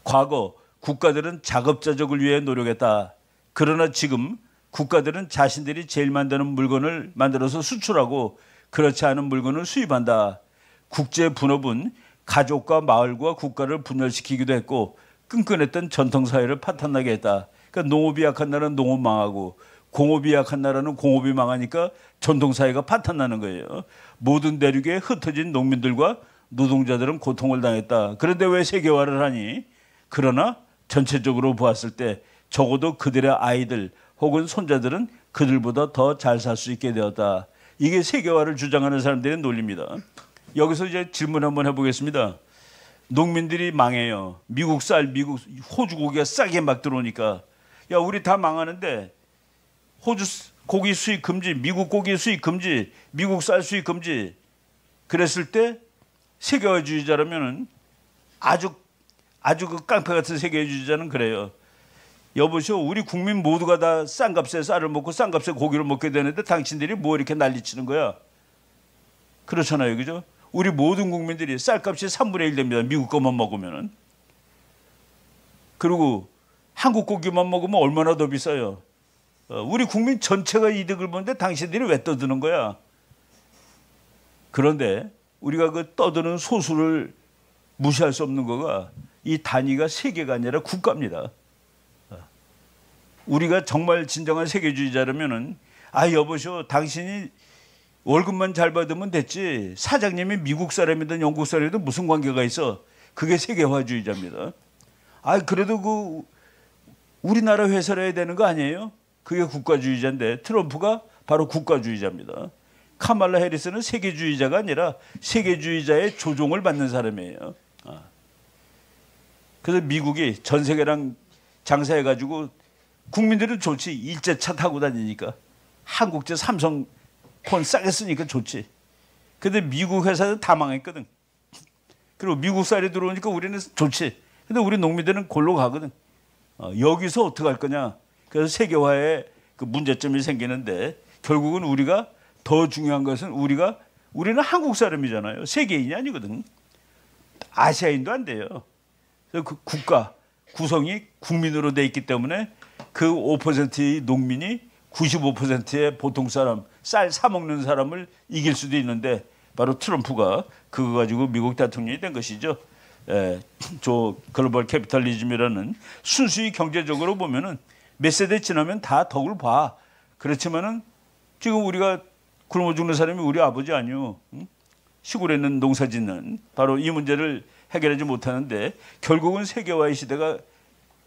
과거 국가들은 자급자족을 위해 노력했다. 그러나 지금 국가들은 자신들이 제일 만드는 물건을 만들어서 수출하고 그렇지 않은 물건을 수입한다. 국제 분업은 가족과 마을과 국가를 분열시키기도 했고 끈끈했던 전통사회를 파탄나게 했다. 그러니까 농업이 약한 나라는 농업 망하고 공업이 약한 나라는 공업이 망하니까 전통사회가 파탄나는 거예요. 모든 대륙에 흩어진 농민들과 노동자들은 고통을 당했다. 그런데 왜 세계화를 하니? 그러나 전체적으로 보았을 때 적어도 그들의 아이들 혹은 손자들은 그들보다 더 잘 살 수 있게 되었다. 이게 세계화를 주장하는 사람들의 논리입니다. 여기서 이제 질문 한번 해보겠습니다. 농민들이 망해요. 미국 쌀, 미국 호주 고기가 싸게 막 들어오니까 야 우리 다 망하는데 호주 고기 수입 금지, 미국 고기 수입 금지, 미국 쌀 수입 금지. 그랬을 때 세계화주의자라면은 아주 그 깡패 같은 세계주의자는 그래요. 여보시오, 우리 국민 모두가 다 싼 값에 쌀을 먹고 싼 값에 고기를 먹게 되는데 당신들이 뭐 이렇게 난리치는 거야? 그렇잖아요, 그죠? 우리 모든 국민들이 쌀값이 3분의 1 됩니다. 미국 것만 먹으면은. 그리고 한국 고기만 먹으면 얼마나 더 비싸요? 우리 국민 전체가 이득을 보는데 당신들이 왜 떠드는 거야? 그런데 우리가 그 떠드는 소수를 무시할 수 없는 거가 이 단위가 세계가 아니라 국가입니다. 우리가 정말 진정한 세계주의자라면은 여보시오, 당신이 월급만 잘 받으면 됐지 사장님이 미국 사람이든 영국 사람이든 무슨 관계가 있어? 그게 세계화주의자입니다. 그래도 그 우리나라 회사를 해야 되는 거 아니에요? 그게 국가주의자인데 트럼프가 바로 국가주의자입니다. 카말라 해리스는 세계주의자가 아니라 세계주의자의 조종을 받는 사람이에요. 그래서 미국이 전 세계랑 장사해가지고 국민들은 좋지. 일제차 타고 다니니까. 한국제 삼성 폰 싸게 쓰니까 좋지. 근데 미국 회사는 다 망했거든. 그리고 미국 쌀이 들어오니까 우리는 좋지. 근데 우리 농민들은 골로 가거든. 여기서 어떻게 할 거냐. 그래서 세계화에 그 문제점이 생기는데 결국은 우리가 더 중요한 것은 우리는 한국 사람이잖아요. 세계인이 아니거든. 아시아인도 안 돼요. 그래서 그 국가 구성이 국민으로 돼 있기 때문에 그 5%의 농민이 95%의 보통 사람, 쌀 사 먹는 사람을 이길 수도 있는데 바로 트럼프가 그거 가지고 미국 대통령이 된 것이죠. 저 글로벌 캐피탈리즘이라는 순수히 경제적으로 보면은 몇 세대 지나면 다 덕을 봐. 그렇지만은 지금 우리가 굶어 죽는 사람이 우리 아버지 아니요. 시골에 있는 농사 짓는 바로 이 문제를 해결하지 못하는데 결국은 세계화의 시대가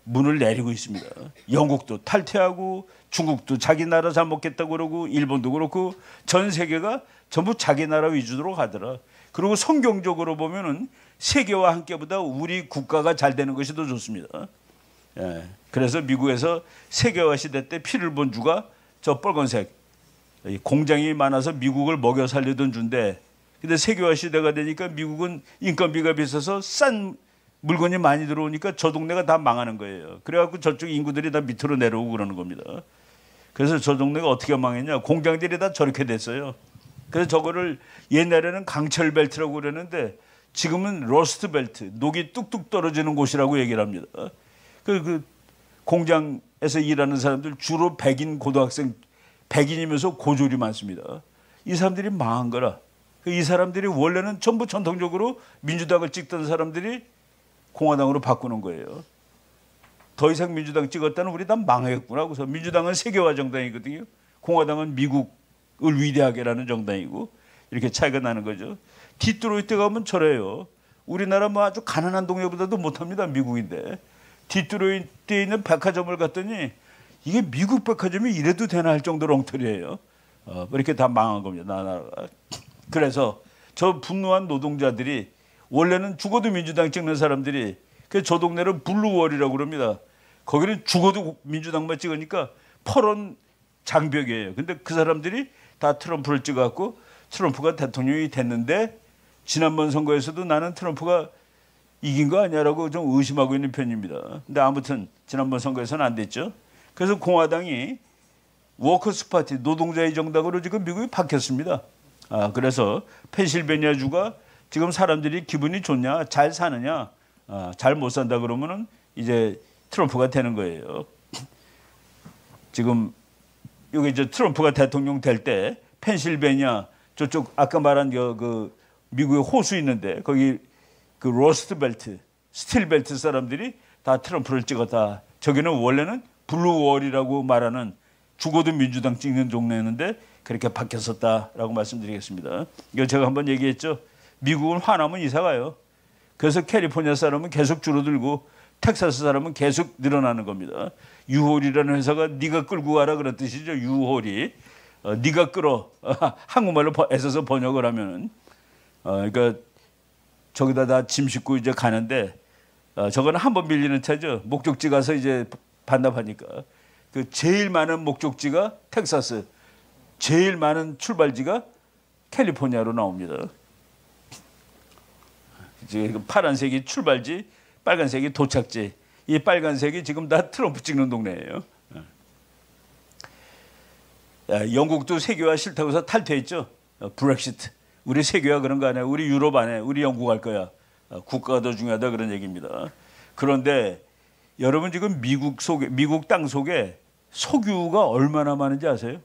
문을 내리고 있습니다. 영국도 탈퇴하고 중국도 자기 나라 잘 먹겠다고 그러고 일본도 그렇고 전 세계가 전부 자기 나라 위주로 가더라. 그리고 성경적으로 보면은 세계와 함께보다 우리 국가가 잘 되는 것이 더 좋습니다. 그래서 미국에서 세계화 시대 때 피를 본 주가 저 빨간색 공장이 많아서 미국을 먹여 살리던 주인데 근데 세계화 시대가 되니까 미국은 인건비가 비싸서 싼 물건이 많이 들어오니까 저 동네가 다 망하는 거예요. 그래갖고 저쪽 인구들이 다 밑으로 내려오고 그러는 겁니다. 그래서 저 동네가 어떻게 망했냐. 공장들이 다 저렇게 됐어요. 그래서 저거를 옛날에는 강철 벨트라고 그랬는데 지금은 러스트 벨트, 녹이 뚝뚝 떨어지는 곳이라고 얘기를 합니다. 그 공장에서 일하는 사람들 주로 백인 고등학생, 백인이면서 고졸이 많습니다. 이 사람들이 망한 거라. 이 사람들이 원래는 전부 전통적으로 민주당을 찍던 사람들이 공화당으로 바꾸는 거예요. 더 이상 민주당 찍었다는 우리 다 망했구나. 그래서 민주당은 세계화 정당이거든요. 공화당은 미국을 위대하게라는 정당이고 이렇게 차이가 나는 거죠. 디트로이트 가면 저래요. 우리나라 뭐 아주 가난한 동네보다도 못합니다. 미국인데. 디트로이트에 있는 백화점을 갔더니 이게 미국 백화점이 이래도 되나 할 정도로 엉터리예요. 이렇게 다 망한 겁니다. 나라가. 그래서 저 분노한 노동자들이 원래는 죽어도 민주당 찍는 사람들이 저 동네는 블루월이라고 그럽니다. 거기는 죽어도 민주당만 찍으니까 퍼런 장벽이에요. 근데 그 사람들이 다 트럼프를 찍어갖고 트럼프가 대통령이 됐는데 지난번 선거에서도 나는 트럼프가 이긴 거 아니야라고 좀 의심하고 있는 편입니다. 근데 아무튼 지난번 선거에서는 안 됐죠. 그래서 공화당이 워커스 파티, 노동자의 정당으로 지금 미국이 바뀌었습니다. 그래서 펜실베니아주가 지금 사람들이 기분이 좋냐, 잘 사느냐, 잘 못 산다 그러면은 이제 트럼프가 되는 거예요. 지금 여기 이제 트럼프가 대통령 될 때 펜실베니아 저쪽 아까 말한 그 미국의 호수 있는데 거기 그 로스트 벨트, 스틸 벨트 사람들이 다 트럼프를 찍었다. 저기는 원래는 블루월이라고 말하는 죽어도 민주당 찍는 동네였는데 그렇게 바뀌었었다라고 말씀드리겠습니다. 이거 제가 한번 얘기했죠. 미국은 화나면 이사 가요. 그래서 캘리포니아 사람은 계속 줄어들고 텍사스 사람은 계속 늘어나는 겁니다. 유홀이라는 회사가 네가 끌고 가라 그런 뜻이죠. 유홀이. 네가 끌어. 한국말로 애써서 번역을 하면은. 그러니까 저기다 다 짐 싣고 이제 가는데 저거는 한 번 밀리는 차죠. 목적지 가서 이제 반납하니까. 그 제일 많은 목적지가 텍사스. 제일 많은 출발지가 캘리포니아로 나옵니다. 지금 파란색이 출발지, 빨간색이 도착지. 이 빨간색이 지금 다 트럼프 찍는 동네예요. 영국도 세계화 싫다고 해서 탈퇴했죠. 브렉시트. 우리 세계화 그런 거 아니야. 우리 유럽 안 해. 우리 영국 할 거야. 국가가 더 중요하다 그런 얘기입니다. 그런데 여러분 지금 미국 땅 속에 석유가 얼마나 많은지 아세요?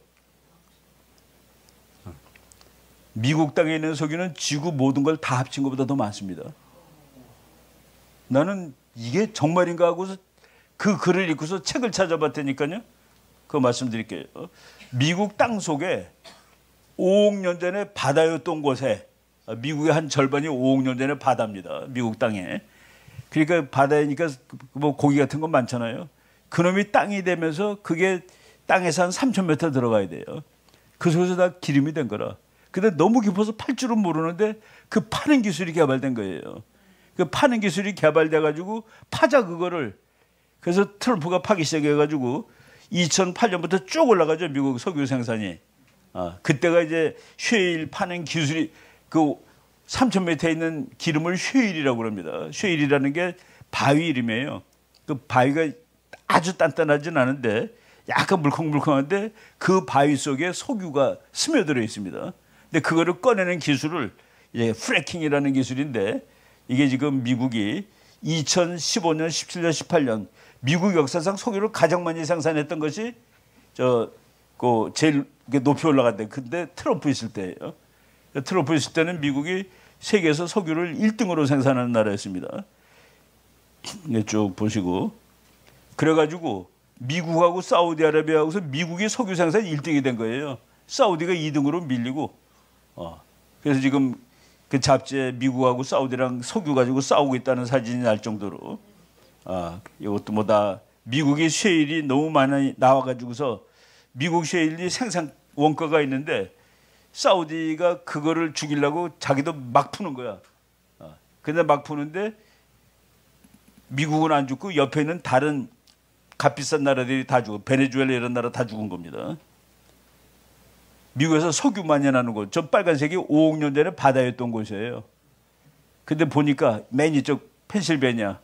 미국 땅에 있는 석유는 지구 모든 걸 다 합친 것보다 더 많습니다. 나는 이게 정말인가 하고서 그 글을 읽고서 책을 찾아봤다니까요. 그거 말씀드릴게요. 미국 땅 속에 5억 년 전에 바다였던 곳에 미국의 한 절반이 5억 년 전에 바다입니다. 미국 땅에. 그러니까 바다니까 뭐 고기 같은 건 많잖아요. 그놈이 땅이 되면서 그게 땅에서 한 3,000m 들어가야 돼요. 그 속에서 다 기름이 된 거라. 근데 너무 깊어서 팔 줄은 모르는데 그 파는 기술이 개발된 거예요. 그 파는 기술이 개발돼 가지고 파자 그거를. 그래서 트럼프가 파기 시작해 가지고 2008년부터 쭉 올라가죠. 미국 석유 생산이. 그때가 이제 쉐일 파는 기술이 그 3,000m에 있는 기름을 쉐일이라고 합니다. 쉐일이라는 게 바위 이름이에요. 그 바위가 아주 단단하진 않은데 약간 물컹물컹한데 그 바위 속에 석유가 스며들어 있습니다. 근데 그거를 꺼내는 기술을 이제 프래킹이라는 기술인데 이게 지금 미국이 2015년, 17년, 18년 미국 역사상 석유를 가장 많이 생산했던 것이 제일 높이 올라갔대. 근데 트럼프 있을 때예요. 트럼프 있을 때는 미국이 세계에서 석유를 1등으로 생산하는 나라였습니다. 쭉 보시고. 그래가지고 미국하고 사우디아라비아하고서 미국이 석유 생산 1등이 된 거예요. 사우디가 2등으로 밀리고. 그래서 지금 그 잡지에 미국하고 사우디랑 석유 가지고 싸우고 있다는 사진이 날 정도로. 이것도 뭐다. 미국의 쉐일이 너무 많이 나와가지고서 미국 쉐일이 생산 원가가 있는데 사우디가 그거를 죽이려고 자기도 막 푸는 거야. 근데 막 푸는데 미국은 안 죽고 옆에 있는 다른 값비싼 나라들이 다 죽어. 베네수엘라 이런 나라 다 죽은 겁니다. 미국에서 석유 많이 나는 곳. 저 빨간색이 5억 년 전에 바다였던 곳이에요. 근데 보니까 맨 이쪽 펜실베니아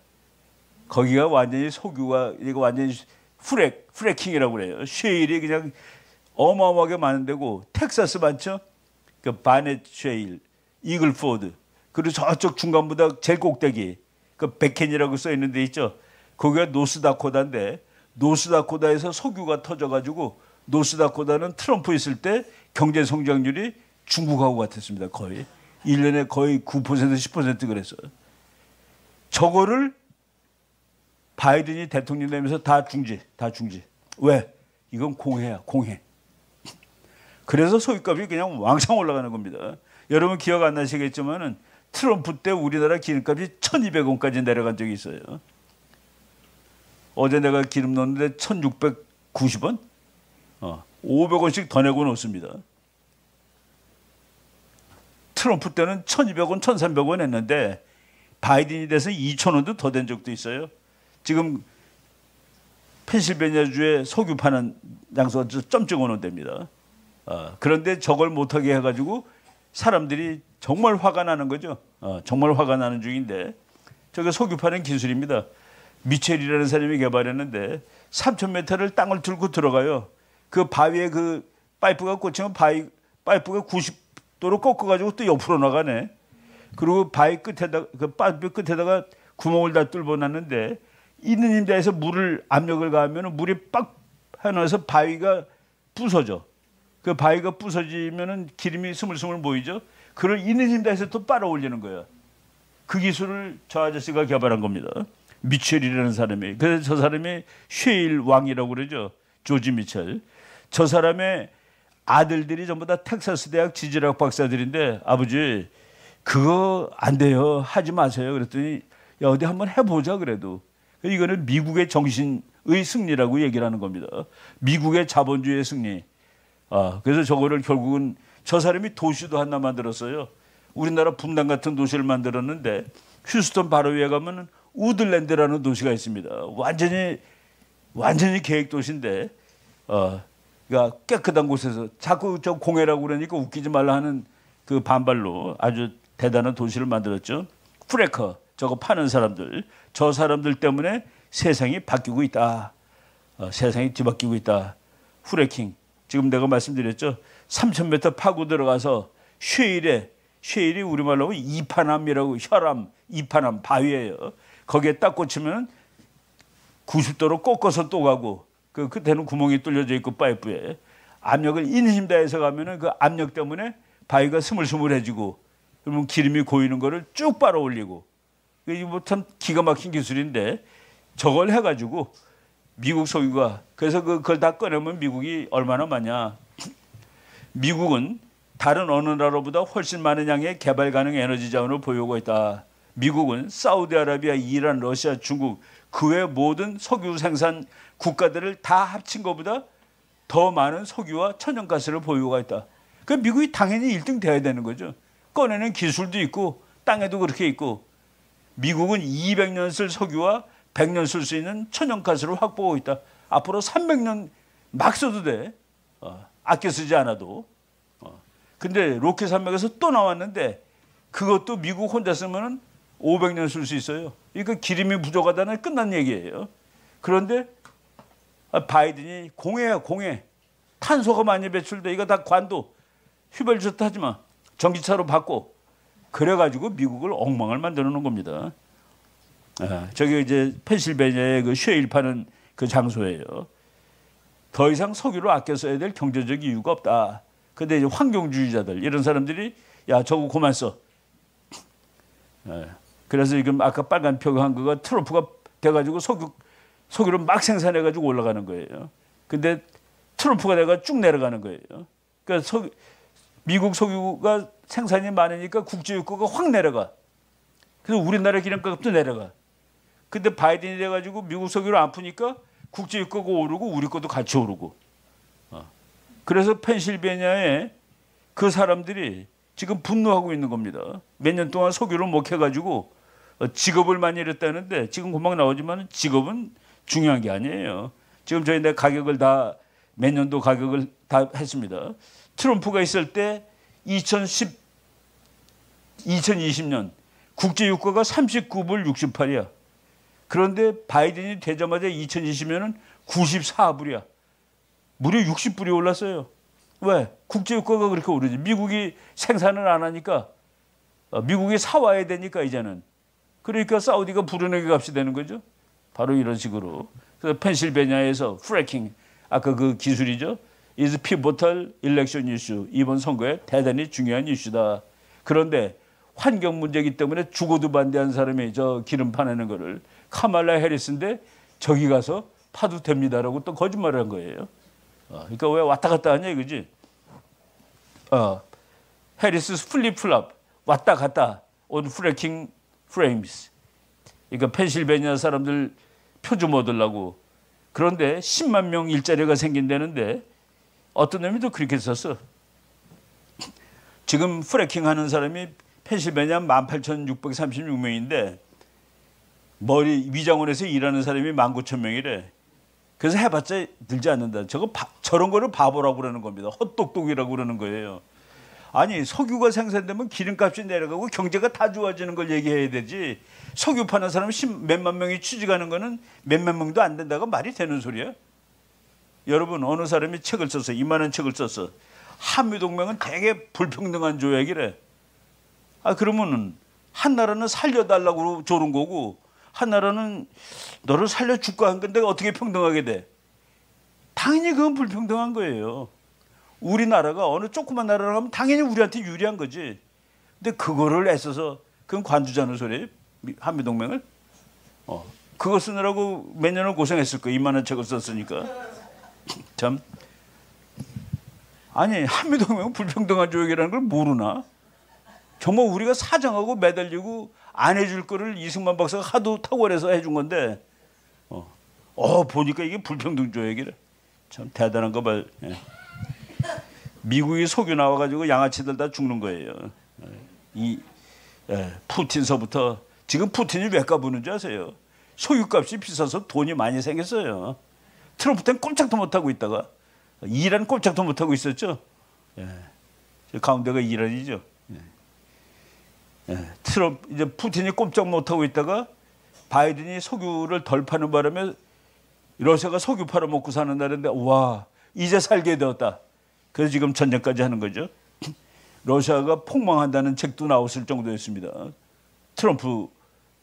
거기가 완전히 석유가 이거 완전히 프래킹이라고 그래요. 쉐일이 그냥 어마어마하게 많은 데고 텍사스 많죠? 그 바넷 쉐일, 이글포드 그리고 저쪽 중간보다 제일 꼭대기 그 베켄이라고 써 있는 데 있죠? 거기가 노스다코다인데 노스다코다에서 석유가 터져가지고 노스다코다는 트럼프 있을 때 경제 성장률이 중국하고 같았습니다. 거의 1년에 거의 9% 10% 그랬어요. 저거를 바이든이 대통령 되면서 다 중지. 왜? 이건 공해야, 공해. 그래서 석유값이 그냥 왕창 올라가는 겁니다. 여러분 기억 안 나시겠지만은 트럼프 때 우리나라 기름값이 1,200원까지 내려간 적이 있어요. 어제 내가 기름 넣었는데 1,690원? 500원씩 더 내고 넣습니다. 트럼프 때는 1,200원, 1,300원 했는데 바이든이 돼서 2,000원도 더 된 적도 있어요. 지금 펜실베니아주에 석유 파는 장소가 점 찍어놓은 데입니다. 그런데 저걸 못하게 해가지고 사람들이 정말 화가 나는 거죠. 정말 화가 나는 중인데 저게 석유 파는 기술입니다. 미첼이라는 사람이 개발했는데 3,000m를 땅을 뚫고 들어가요. 그 바위에 그 파이프가 꽂히면 파이프가 90도로 꺾어가지고 또 옆으로 나가네. 그리고 바위 끝에다가 그 파이프 끝에다가 구멍을 다 뚫어놨는데 있는 힘자에서 물을 압력을 가하면 물이 빡 해놔서 바위가 부서져. 그 바위가 부서지면은 기름이 스물스물 모이죠. 그걸 있는 힘자에서 또 빨아 올리는 거야. 그 기술을 저 아저씨가 개발한 겁니다. 미첼이라는 사람이. 그래서 저 사람이 쉐일 왕이라고 그러죠. 조지 미첼. 저 사람의 아들들이 전부 다 텍사스 대학 지질학 박사들인데 아버지 그거 안 돼요. 하지 마세요. 그랬더니 야 어디 한번 해보자 그래도. 이거는 미국의 정신의 승리라고 얘기를 하는 겁니다. 미국의 자본주의의 승리. 그래서 저거를 결국은 저 사람이 도시도 하나 만들었어요. 우리나라 분당 같은 도시를 만들었는데 휴스턴 바로 위에 가면 우들랜드라는 도시가 있습니다. 완전히 계획 도시인데 그러니까 깨끗한 곳에서 자꾸 저 공해라고 그러니까 웃기지 말라 하는 그 반발로 아주 대단한 도시를 만들었죠. 프레커 저거 파는 사람들 저 사람들 때문에 세상이 바뀌고 있다. 세상이 뒤바뀌고 있다. 후레킹 지금 내가 말씀드렸죠. 3,000m 파고 들어가서 쉐일이 우리말로 하면 이파남이라고 혈암 이파남 바위예요. 거기에 딱 꽂히면 90도로 꺾어서 또 가고 그 끝에는 구멍이 뚫려져 있고 파이프에 압력을 인힘 다해서 가면은 그 압력 때문에 바위가 스물스물해지고 그러면 기름이 고이는 거를 쭉 빨아 올리고 이게 뭐 참 기가 막힌 기술인데 저걸 해가지고 미국 석유가 그래서 그걸 다 꺼내면 미국이 얼마나 많냐. 미국은 다른 어느 나라보다 훨씬 많은 양의 개발 가능 에너지 자원을 보유하고 있다. 미국은 사우디아라비아, 이란, 러시아, 중국 그 외 모든 석유 생산 국가들을 다 합친 것보다 더 많은 석유와 천연가스를 보유하고 있다. 그 미국이 당연히 1등 돼야 되는 거죠. 꺼내는 기술도 있고 땅에도 그렇게 있고 미국은 200년 쓸 석유와 100년 쓸 수 있는 천연가스를 확보하고 있다. 앞으로 300년 막 써도 돼. 아껴 쓰지 않아도. 근데 로키 산맥에서 또 나왔는데 그것도 미국 혼자 쓰면 500년 쓸 수 있어요. 그러니까 기름이 부족하다는 끝난 얘기예요. 그런데 바이든이 공해야 공해. 탄소가 많이 배출돼. 이거 다 관도. 휘발유도 타지 마. 전기차로 바꿔. 그래가지고 미국을 엉망을 만들어 놓은 겁니다. 저기 이제 펜실베니아의 그 쉐일 파는 그 장소예요. 더 이상 석유를 아껴 써야 될 경제적 이유가 없다. 근데 이제 환경주의자들 이런 사람들이 야 저거 그만 써. 그래서 지금 아까 빨간 표한 거가 트럼프가 돼가지고 석유를 막 생산해가지고 올라가는 거예요. 근데 트럼프가 돼가 쭉 내려가는 거예요. 그러니까 미국 석유가 생산이 많으니까 국제유가가 확 내려가. 그래서 우리나라 기름값도 내려가. 근데 바이든이 돼가지고 미국 석유를 안 푸니까 국제유가가 오르고 우리 것도 같이 오르고. 그래서 펜실베니아에 그 사람들이 지금 분노하고 있는 겁니다. 몇 년 동안 석유를 못 해가지고 직업을 많이 잃었다는데 지금 금방 나오지만 직업은 중요한 게 아니에요. 지금 저희 가격을 다 몇 년도 가격을 다 했습니다. 트럼프가 있을 때 2020년 국제유가가 39불 68이야. 그런데 바이든이 되자마자 2020년은 94불이야. 무려 60불이 올랐어요. 왜? 국제유가가 그렇게 오르지. 미국이 생산을 안 하니까 미국이 사와야 되니까 이제는. 그러니까 사우디가 부르내기 값이 되는 거죠. 바로 이런 식으로. 그래서 펜실베니아에서 프래킹 아까 그 기술이죠. is pivotal election issue. 이번 선거에 대단히 중요한 이슈다. 그런데 환경 문제이기 때문에 죽어도 반대한 사람이 저 기름 파내는 거를 카말라 해리스인데 저기 가서 파도 됩니다라고 또 거짓말을 한 거예요. 그러니까 왜 왔다 갔다 하냐 이거지. 해리스 플립플랍 왔다 갔다 온 프래킹 프레임스. 그러니까 펜실베니아 사람들 표 좀 얻으려고. 그런데 10만 명 일자리가 생긴다는데 어떤 놈이 또 그렇게 썼어. 지금 프래킹 하는 사람이 펜실베니아 18,636명인데 머리 위장원에서 일하는 사람이 19,000명이래. 그래서 해봤자 늘지 않는다. 저런 거를 바보라고 그러는 겁니다. 헛똑똑이라고 그러는 거예요. 아니 석유가 생산되면 기름값이 내려가고 경제가 다 좋아지는 걸 얘기해야 되지. 석유 파는 사람이 몇만 명이 취직하는 거는 몇만 명도 안 된다고 말이 되는 소리야? 여러분 어느 사람이 책을 썼어. 이만한 책을 썼어. 한미동맹은 되게 불평등한 조약이래. 아 그러면은 한 나라는 살려달라고 조른 거고 한 나라는 너를 살려줄까 한 건데 어떻게 평등하게 돼? 당연히 그건 불평등한 거예요. 우리나라가 어느 조그만 나라라고 하면 당연히 우리한테 유리한 거지. 근데 그거를 애써서 그건 관두자는 소리예요. 한미동맹을. 그거 쓰느라고 몇 년을 고생했을 거예요. 이만한 책을 썼으니까. 참. 아니 한미동맹은 불평등한 조약이라는 걸 모르나? 정말 우리가 사정하고 매달리고 안 해줄 거를 이승만 박사가 하도 탁월해서 해준 건데 보니까 이게 불평등 조약이래. 참 대단한 거 봐. 예. 미국이 석유 나와가지고 양아치들 다 죽는 거예요. 푸틴서부터 지금 푸틴이 왜 까부는지 아세요? 석유값이 비싸서 돈이 많이 생겼어요. 트럼프 때는 꼼짝도 못하고 있다가 이란 꼼짝도 못하고 있었죠. 예. 가운데가 이란이죠. 이제 푸틴이 꼼짝 못하고 있다가 바이든이 석유를 덜 파는 바람에 러시아가 석유 팔아먹고 사는 날인데 와 이제 살게 되었다. 그래서 지금 전쟁까지 하는 거죠. 러시아가 폭망한다는 책도 나왔을 정도였습니다. 트럼프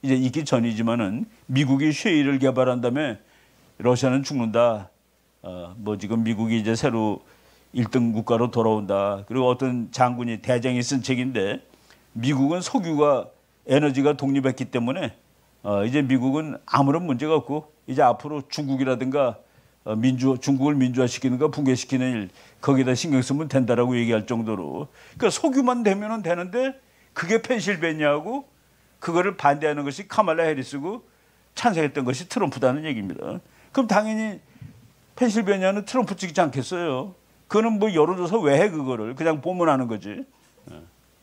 이제 있기 전이지만은 미국이 쉐일을 개발한 다음에 러시아는 죽는다. 지금 미국이 이제 새로 1등 국가로 돌아온다. 그리고 어떤 장군이 대장이 쓴 책인데 미국은 석유가 에너지가 독립했기 때문에 이제 미국은 아무런 문제가 없고 이제 앞으로 중국이라든가 중국을 민주화시키는가 붕괴시키는 일 거기다 신경 쓰면 된다라고 얘기할 정도로 그러니까 석유만 되면은 되는데 그게 펜실베니아하고 그거를 반대하는 것이 카말라 해리스고 찬성했던 것이 트럼프다는 얘기입니다. 그럼 당연히 펜실베니아는 트럼프 찍지 않겠어요. 그거는 뭐 여론조사 왜 해 그거를 그냥 보문하는 거지.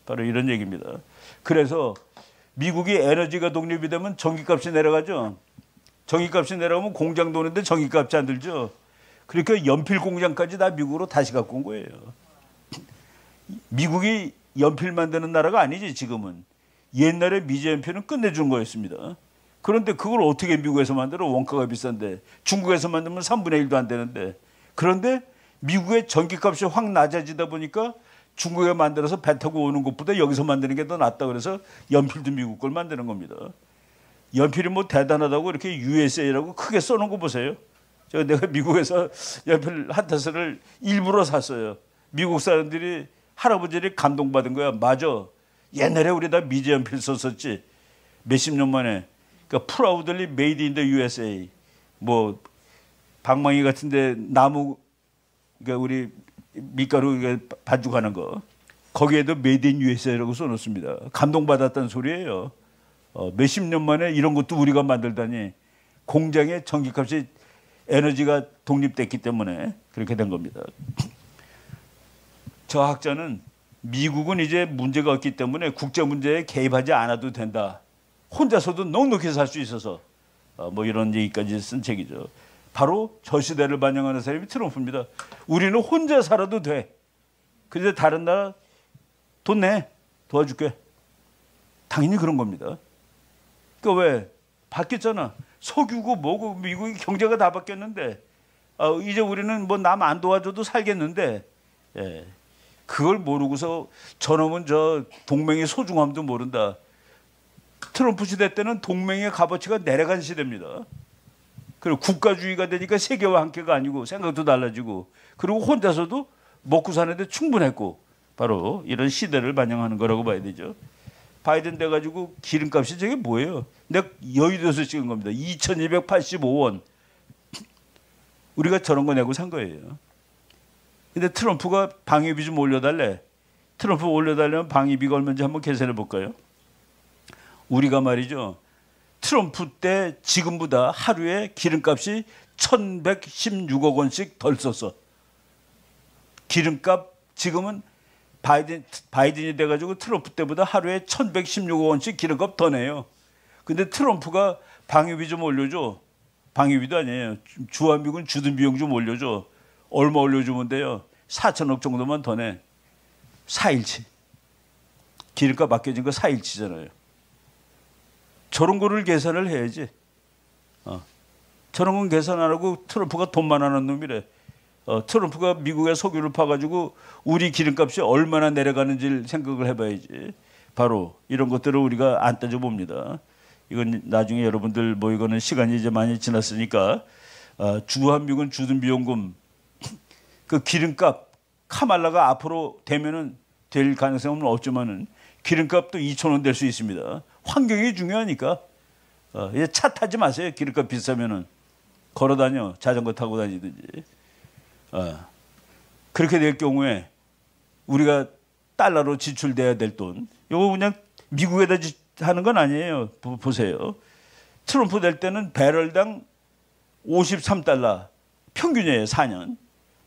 바로 이런 얘기입니다. 그래서 미국이 에너지가 독립이 되면 전기값이 내려가죠. 전기값이 내려가면 공장 도는데 전기값이 안 들죠. 그러니까 연필 공장까지 다 미국으로 다시 갖고 온 거예요. 미국이 연필 만드는 나라가 아니지 지금은. 옛날에 미제 연필은 끝내준 거였습니다. 그런데 그걸 어떻게 미국에서 만들어? 원가가 비싼데. 중국에서 만들면 3분의 1도 안 되는데. 그런데 미국의 전기값이 확 낮아지다 보니까 중국에 만들어서 배 타고 오는 것보다 여기서 만드는 게 더 낫다 그래서 연필도 미국 걸 만드는 겁니다. 연필이 뭐 대단하다고 이렇게 USA라고 크게 써놓은 거 보세요. 내가 미국에서 연필 한 타스를 일부러 샀어요. 미국 사람들이 할아버지들이 감동받은 거야. 맞아. 옛날에 우리 다 미제 연필 썼었지. 몇십 년 만에. 그러니까 프라우들리 메이드 인 더 USA. 뭐 방망이 같은데 나무 그러니까 우리 밀가루 반죽하는 거. 거기에도 메이드 인 USA라고 써놓습니다. 감동받았다는 소리예요. 몇십 년 만에 이런 것도 우리가 만들다니. 공장의 전기값이 에너지가 독립됐기 때문에 그렇게 된 겁니다. 저 학자는 미국은 이제 문제가 없기 때문에 국제 문제에 개입하지 않아도 된다. 혼자서도 넉넉히 살 수 있어서 뭐 이런 얘기까지 쓴 책이죠. 바로 저 시대를 반영하는 사람이 트럼프입니다. 우리는 혼자 살아도 돼. 그런데 다른 나라 돈 내. 도와줄게. 당연히 그런 겁니다. 그러니까 왜? 바뀌었잖아. 석유고 뭐고 미국이 경제가 다 바뀌었는데 이제 우리는 뭐 남 안 도와줘도 살겠는데 그걸 모르고서 저놈은 저 동맹의 소중함도 모른다. 트럼프 시대 때는 동맹의 값어치가 내려간 시대입니다. 그리고 국가주의가 되니까 세계와 함께가 아니고 생각도 달라지고 그리고 혼자서도 먹고 사는데 충분했고 바로 이런 시대를 반영하는 거라고 봐야 되죠. 바이든 돼가지고 기름값이 저게 뭐예요? 내가 여의도에서 찍은 겁니다. 2,285원. 우리가 저런 거 내고 산 거예요. 근데 트럼프가 방위비 좀 올려달래. 트럼프 올려달라면 방위비가 얼마인지 한번 계산해 볼까요? 우리가 말이죠. 트럼프 때 지금보다 하루에 기름값이 1,116억 원씩 덜 썼어. 기름값 지금은 바이든이 돼가지고 트럼프 때보다 하루에 1,116억 원씩 기름값 더 내요. 근데 트럼프가 방위비 좀 올려줘. 방위비도 아니에요. 주한미군 주둔 비용 좀 올려줘. 얼마 올려주면 돼요? 4천억 정도만 더 내. 4일치. 기름값 아껴진 거 4일치잖아요. 저런 거를 계산을 해야지. 저런 건 계산 안 하고 트럼프가 돈만 하는 놈이래. 트럼프가 미국의 석유를 파가지고 우리 기름값이 얼마나 내려가는지를 생각을 해봐야지. 바로 이런 것들을 우리가 안 따져봅니다. 이건 나중에 여러분들 뭐 이거는 시간이 이제 많이 지났으니까 주한미군 주둔비용금 그 기름값 카말라가 앞으로 되면은 될 가능성은 없지만은 기름값도 2,000원 될 수 있습니다. 환경이 중요하니까 이제 차 타지 마세요. 기름값 비싸면은 걸어다녀 자전거 타고 다니든지. 그렇게 될 경우에 우리가 달러로 지출돼야 될 돈, 이거 그냥 미국에다 하는 건 아니에요. 보세요. 트럼프 될 때는 배럴당 53달러 평균이에요. 4년.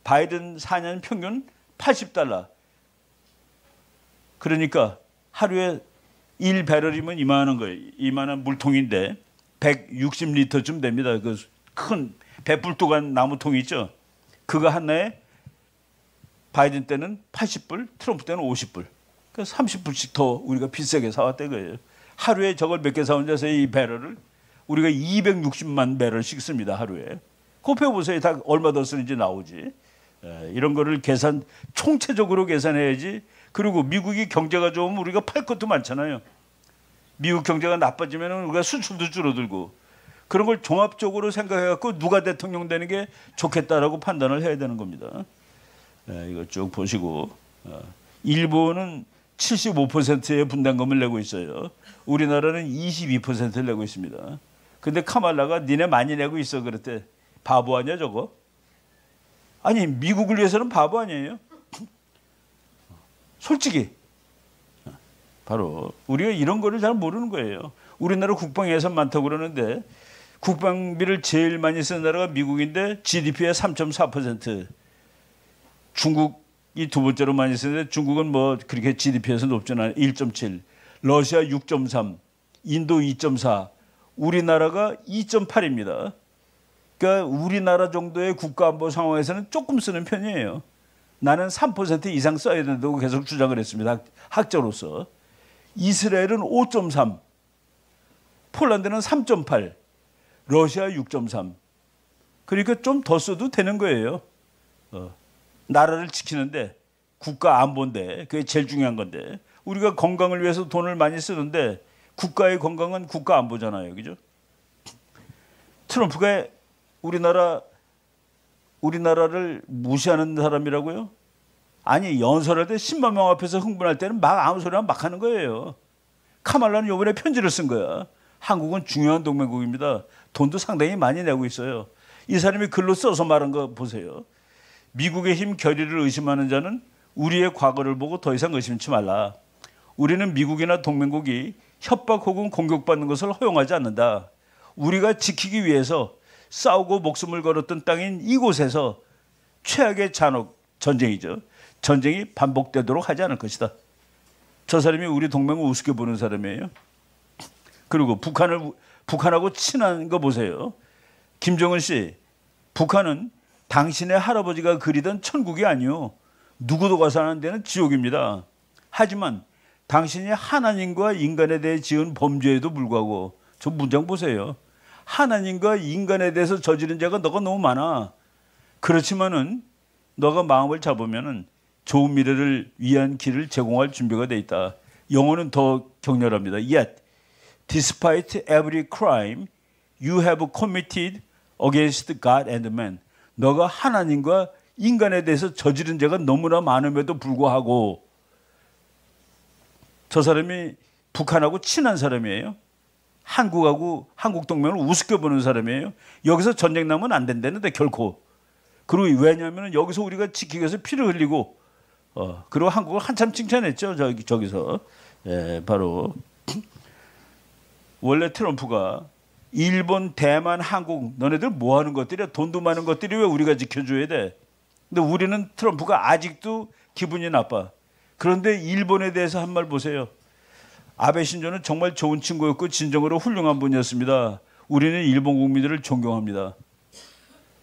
바이든 4년 평균 80달러. 그러니까 하루에 1배럴이면 이만한 거예요. 이만한 물통인데 160리터쯤 됩니다. 그 큰 배불뚝한 나무통 있죠. 그거 하나에 바이든 때는 80불, 트럼프 때는 50불. 그러니까 30불씩 더 우리가 비싸게 사왔다 거예요. 하루에 저걸 몇 개 사온다서 이 배럴을 우리가 260만 배럴씩 씁니다. 하루에. 그거 배워보세요. 다 얼마 더 쓰는지 나오지. 이런 거를 총체적으로 계산해야지. 그리고 미국이 경제가 좋으면 우리가 팔 것도 많잖아요. 미국 경제가 나빠지면 우리가 수출도 줄어들고. 그런 걸 종합적으로 생각해갖고 누가 대통령 되는 게 좋겠다라고 판단을 해야 되는 겁니다. 이거 쭉 보시고 일본은 75%의 분담금을 내고 있어요. 우리나라는 22%를 내고 있습니다. 근데 카말라가 니네 많이 내고 있어 그랬대. 바보 아니야 저거? 아니 미국을 위해서는 바보 아니에요? 솔직히 바로 우리가 이런 거를 잘 모르는 거예요. 우리나라 국방 예산 많다고 그러는데 국방비를 제일 많이 쓰는 나라가 미국인데 GDP의 3.4%. 중국이 두 번째로 많이 쓰는데 중국은 뭐 그렇게 GDP에서 높지는 않아요. 1.7. 러시아 6.3. 인도 2.4. 우리나라가 2.8입니다. 그러니까 우리나라 정도의 국가안보 상황에서는 조금 쓰는 편이에요. 나는 3% 이상 써야 된다고 계속 주장을 했습니다. 학자로서. 이스라엘은 5.3. 폴란드는 3.8. 러시아 6.3. 그러니까 좀 더 써도 되는 거예요. 나라를 지키는데 국가 안보인데 그게 제일 중요한 건데 우리가 건강을 위해서 돈을 많이 쓰는데 국가의 건강은 국가 안보잖아요. 그죠? 트럼프가 우리나라를 무시하는 사람이라고요? 아니 연설할 때 10만 명 앞에서 흥분할 때는 막 아무 소리나 막 하는 거예요. 카말라는 이번에 편지를 쓴 거야. 한국은 중요한 동맹국입니다. 돈도 상당히 많이 내고 있어요. 이 사람이 글로 써서 말한 거 보세요. 미국의 힘 결의를 의심하는 자는 우리의 과거를 보고 더 이상 의심치 말라. 우리는 미국이나 동맹국이 협박 혹은 공격받는 것을 허용하지 않는다. 우리가 지키기 위해서 싸우고 목숨을 걸었던 땅인 이곳에서 최악의 잔혹, 전쟁이죠. 전쟁이 반복되도록 하지 않을 것이다. 저 사람이 우리 동맹을 우습게 보는 사람이에요. 그리고 북한하고 친한 거 보세요. 김정은 씨, 북한은 당신의 할아버지가 그리던 천국이 아니요. 누구도 가서 하는 데는 지옥입니다. 하지만 당신이 하나님과 인간에 대해 지은 범죄에도 불구하고 저 문장 보세요. 하나님과 인간에 대해서 저지른 죄가 너가 너무 많아. 그렇지만은 너가 마음을 잡으면은 좋은 미래를 위한 길을 제공할 준비가 돼 있다. 영어는 더 격렬합니다. Yet, despite every crime you have committed against God and man. 너가 하나님과 인간에 대해서 저지른 죄가 너무나 많음에도 불구하고 저 사람이 북한하고 친한 사람이에요. 한국 동맹을 우습게 보는 사람이에요. 여기서 전쟁 나면 안 된다는데 결코. 그리고 왜냐하면 여기서 우리가 지키기 위해서 피를 흘리고 그리고 한국을 한참 칭찬했죠. 저기서. 예, 바로 원래 트럼프가 일본, 대만, 한국 너네들 뭐 하는 것들이야? 돈도 많은 것들이 왜 우리가 지켜줘야 돼? 근데 우리는 트럼프가 아직도 기분이 나빠. 그런데 일본에 대해서 한 말 보세요. 아베 신조는 정말 좋은 친구였고 진정으로 훌륭한 분이었습니다. 우리는 일본 국민들을 존경합니다.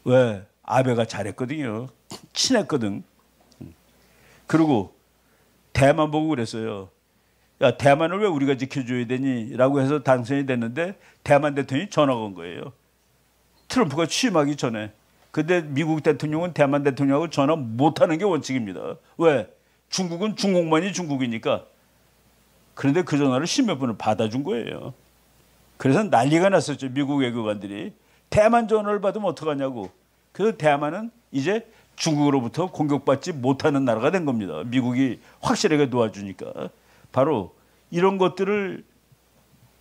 왜? 아베가 잘했거든요. 친했거든. 그리고 대만 보고 그랬어요. 야, 대만을 왜 우리가 지켜줘야 되니? 라고 해서 당선이 됐는데 대만 대통령이 전화가 온 거예요. 트럼프가 취임하기 전에. 근데 미국 대통령은 대만 대통령하고 전화 못하는 게 원칙입니다. 왜? 중국은 중국만이 중국이니까. 그런데 그 전화를 십몇 분을 받아준 거예요. 그래서 난리가 났었죠. 미국 외교관들이. 대만 전화를 받으면 어떡하냐고. 그래서 대만은 이제 중국으로부터 공격받지 못하는 나라가 된 겁니다. 미국이 확실하게 도와주니까. 바로 이런 것들을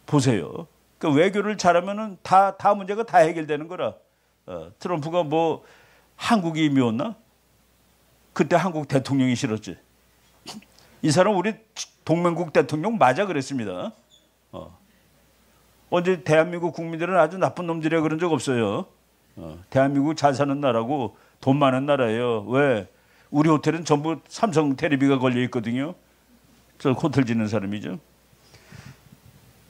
보세요. 그러니까 외교를 잘하면은 다 문제가 다 해결되는 거라. 트럼프가 뭐 한국이 미웠나? 그때 한국 대통령이 싫었지. 이 사람 우리 동맹국 대통령 맞아 그랬습니다. 언제 대한민국 국민들은 아주 나쁜 놈들이야 그런 적 없어요. 대한민국 잘 사는 나라고 돈 많은 나라예요. 왜? 우리 호텔은 전부 삼성 테레비가 걸려 있거든요. 저 호텔 짓는 사람이죠.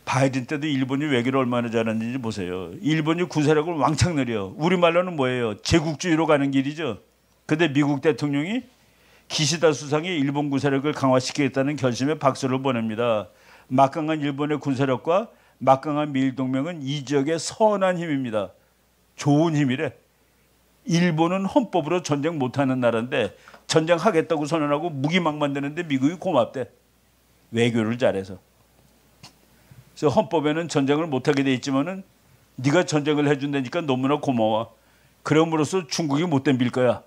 바이든 때도 일본이 외교를 얼마나 잘하는지 보세요. 일본이 구사력을 왕창 늘려. 우리말로는 뭐예요? 제국주의로 가는 길이죠. 근데 미국 대통령이 기시다 수상이 일본 군사력을 강화시키겠다는 결심에 박수를 보냅니다. 막강한 일본의 군사력과 막강한 미일 동맹은 이 지역의 선한 힘입니다. 좋은 힘이래. 일본은 헌법으로 전쟁 못하는 나라인데 전쟁하겠다고 선언하고 무기 막 만드는데 미국이 고맙대. 외교를 잘해서. 그래서 헌법에는 전쟁을 못하게 돼 있지만은 네가 전쟁을 해준다니까 너무나 고마워. 그럼으로써 중국이 못 덤빌 거야.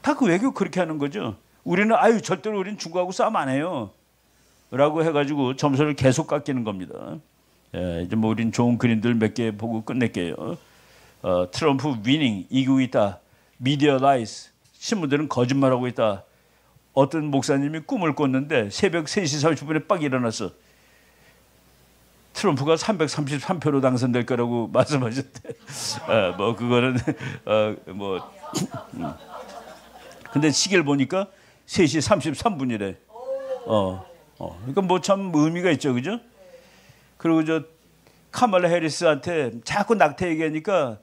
다 그 외교 그렇게 하는 거죠. 우리는 아유 절대로 우리는 중국하고 싸움 안 해요. 라고 해가지고 점수를 계속 깎이는 겁니다. 예, 이제 뭐 우린 좋은 그림들 몇 개 보고 끝낼게요. 트럼프 위닝 이기고 있다. 미디어 라이스 신문들은 거짓말하고 있다. 어떤 목사님이 꿈을 꿨는데 새벽 3시 30분에 빡 일어났어. 트럼프가 333표로 당선될 거라고 말씀하셨대. 뭐 그거는 근데 시계를 보니까 3시 33분이래. 그러니까 뭐 참 의미가 있죠, 그죠? 그리고 저 카말라 해리스한테 자꾸 낙태 얘기하니까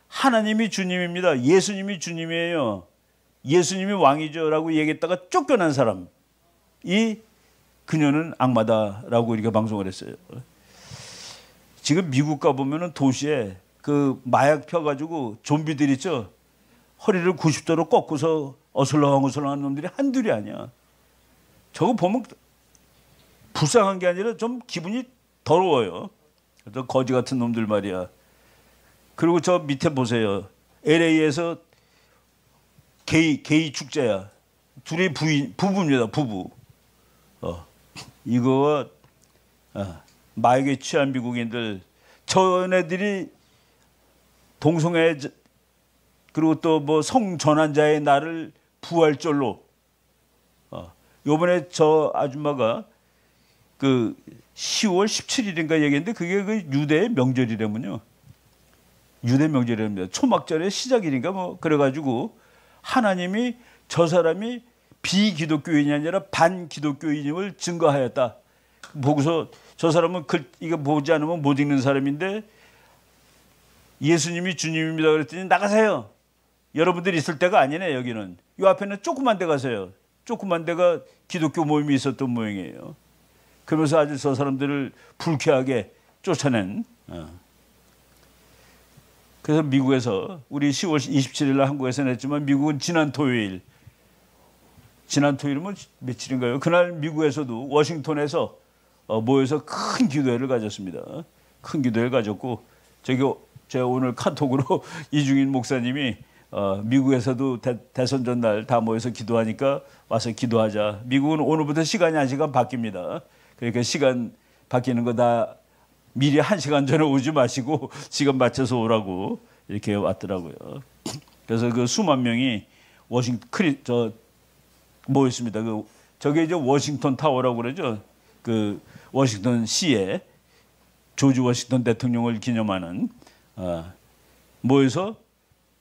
하나님이 주님입니다. 예수님이 주님이에요. 예수님이 왕이죠라고 얘기했다가 쫓겨난 사람. 그녀는 악마다라고 이렇게 방송을 했어요. 지금 미국 가보면은 도시에 그 마약 펴가지고 좀비들 있죠. 허리를 90도로 꺾고서 어슬렁어슬렁한 놈들이 한둘이 아니야. 저거 보면 불쌍한 게 아니라 좀 기분이 더러워요. 저 거지 같은 놈들 말이야. 그리고 저 밑에 보세요. LA에서 게이 축제야. 둘이 부부입니다. 부부. 이거와 마약에 취한 미국인들 저네들이 동성애 그리고 또 뭐 성전환자의 날을 부활절로 요번에 저 아줌마가 그 10월 17일인가 얘기했는데 그게 그 유대의 명절이라면요. 유대 명절이랍니다. 초막절의 시작일인가 뭐 그래가지고 하나님이 저 사람이 비기독교인이 아니라 반기독교인임을 증거하였다. 보고서 저 사람은 이거 보지 않으면 못 읽는 사람인데 예수님이 주님입니다 그랬더니 나가세요. 여러분들이 있을 때가 아니네 여기는. 이 앞에는 조그만 데 가세요. 조그만 데가 기독교 모임이 있었던 모양이에요. 그러면서 아주 저 사람들을 불쾌하게 쫓아낸. 그래서 미국에서 우리 10월 27일 날 한국에서 냈지만 미국은 지난 토요일이면 며칠인가요? 그날 미국에서도 워싱턴에서 모여서 큰 기도회를 가졌습니다. 큰 기도회를 가졌고 제가 오늘 카톡으로 이중인 목사님이 미국에서도 대선 전날 다 모여서 기도하니까 와서 기도하자. 미국은 오늘부터 시간이 1시간 바뀝니다. 그러니까 시간 바뀌는 거 다 미리 1시간 전에 오지 마시고 시간 맞춰서 오라고 이렇게 왔더라고요. 그래서 그 수만 명이 뭐였습니다. 저게 이제 워싱턴 타워라고 그러죠. 그 워싱턴 시에 조지 워싱턴 대통령을 기념하는 모여서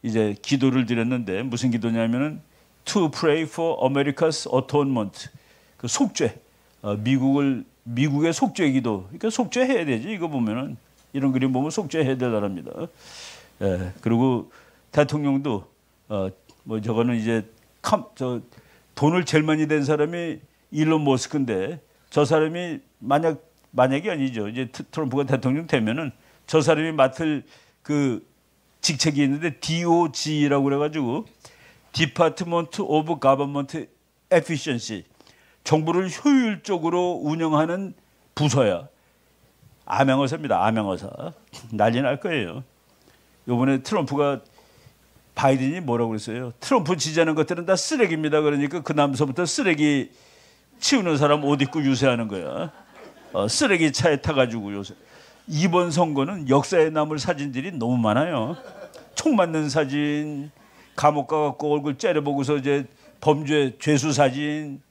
이제 기도를 드렸는데 무슨 기도냐면은 To pray for America's atonement. 그 속죄, 미국의 속죄 기도. 그러니까 속죄해야 되지. 이거 보면은 이런 그림 보면 속죄해야 되더랍니다. 예, 그리고 대통령도 뭐 저거는 이제 돈을 제일 많이 댄 사람이 일론 머스크인데 저 사람이 만약이 아니죠. 이제 트럼프가 대통령 되면은 저 사람이 맡을 그 직책이 있는데 DOG라고 그래가지고 Department of Government Efficiency, 정부를 효율적으로 운영하는 부서야. 암행어사입니다. 암행어사. 난리 날 거예요. 이번에 트럼프가 바이든이 뭐라고 그랬어요? 트럼프 지지하는 것들은 다 쓰레기입니다. 그러니까 그 다음서부터 쓰레기 치우는 사람 옷 입고 유세하는 거야. 쓰레기 차에 타가지고 요새. 이번 선거는 역사에 남을 사진들이 너무 많아요. 총 맞는 사진, 감옥 가갖고 얼굴 째려보고서 이제 범죄 죄수 사진,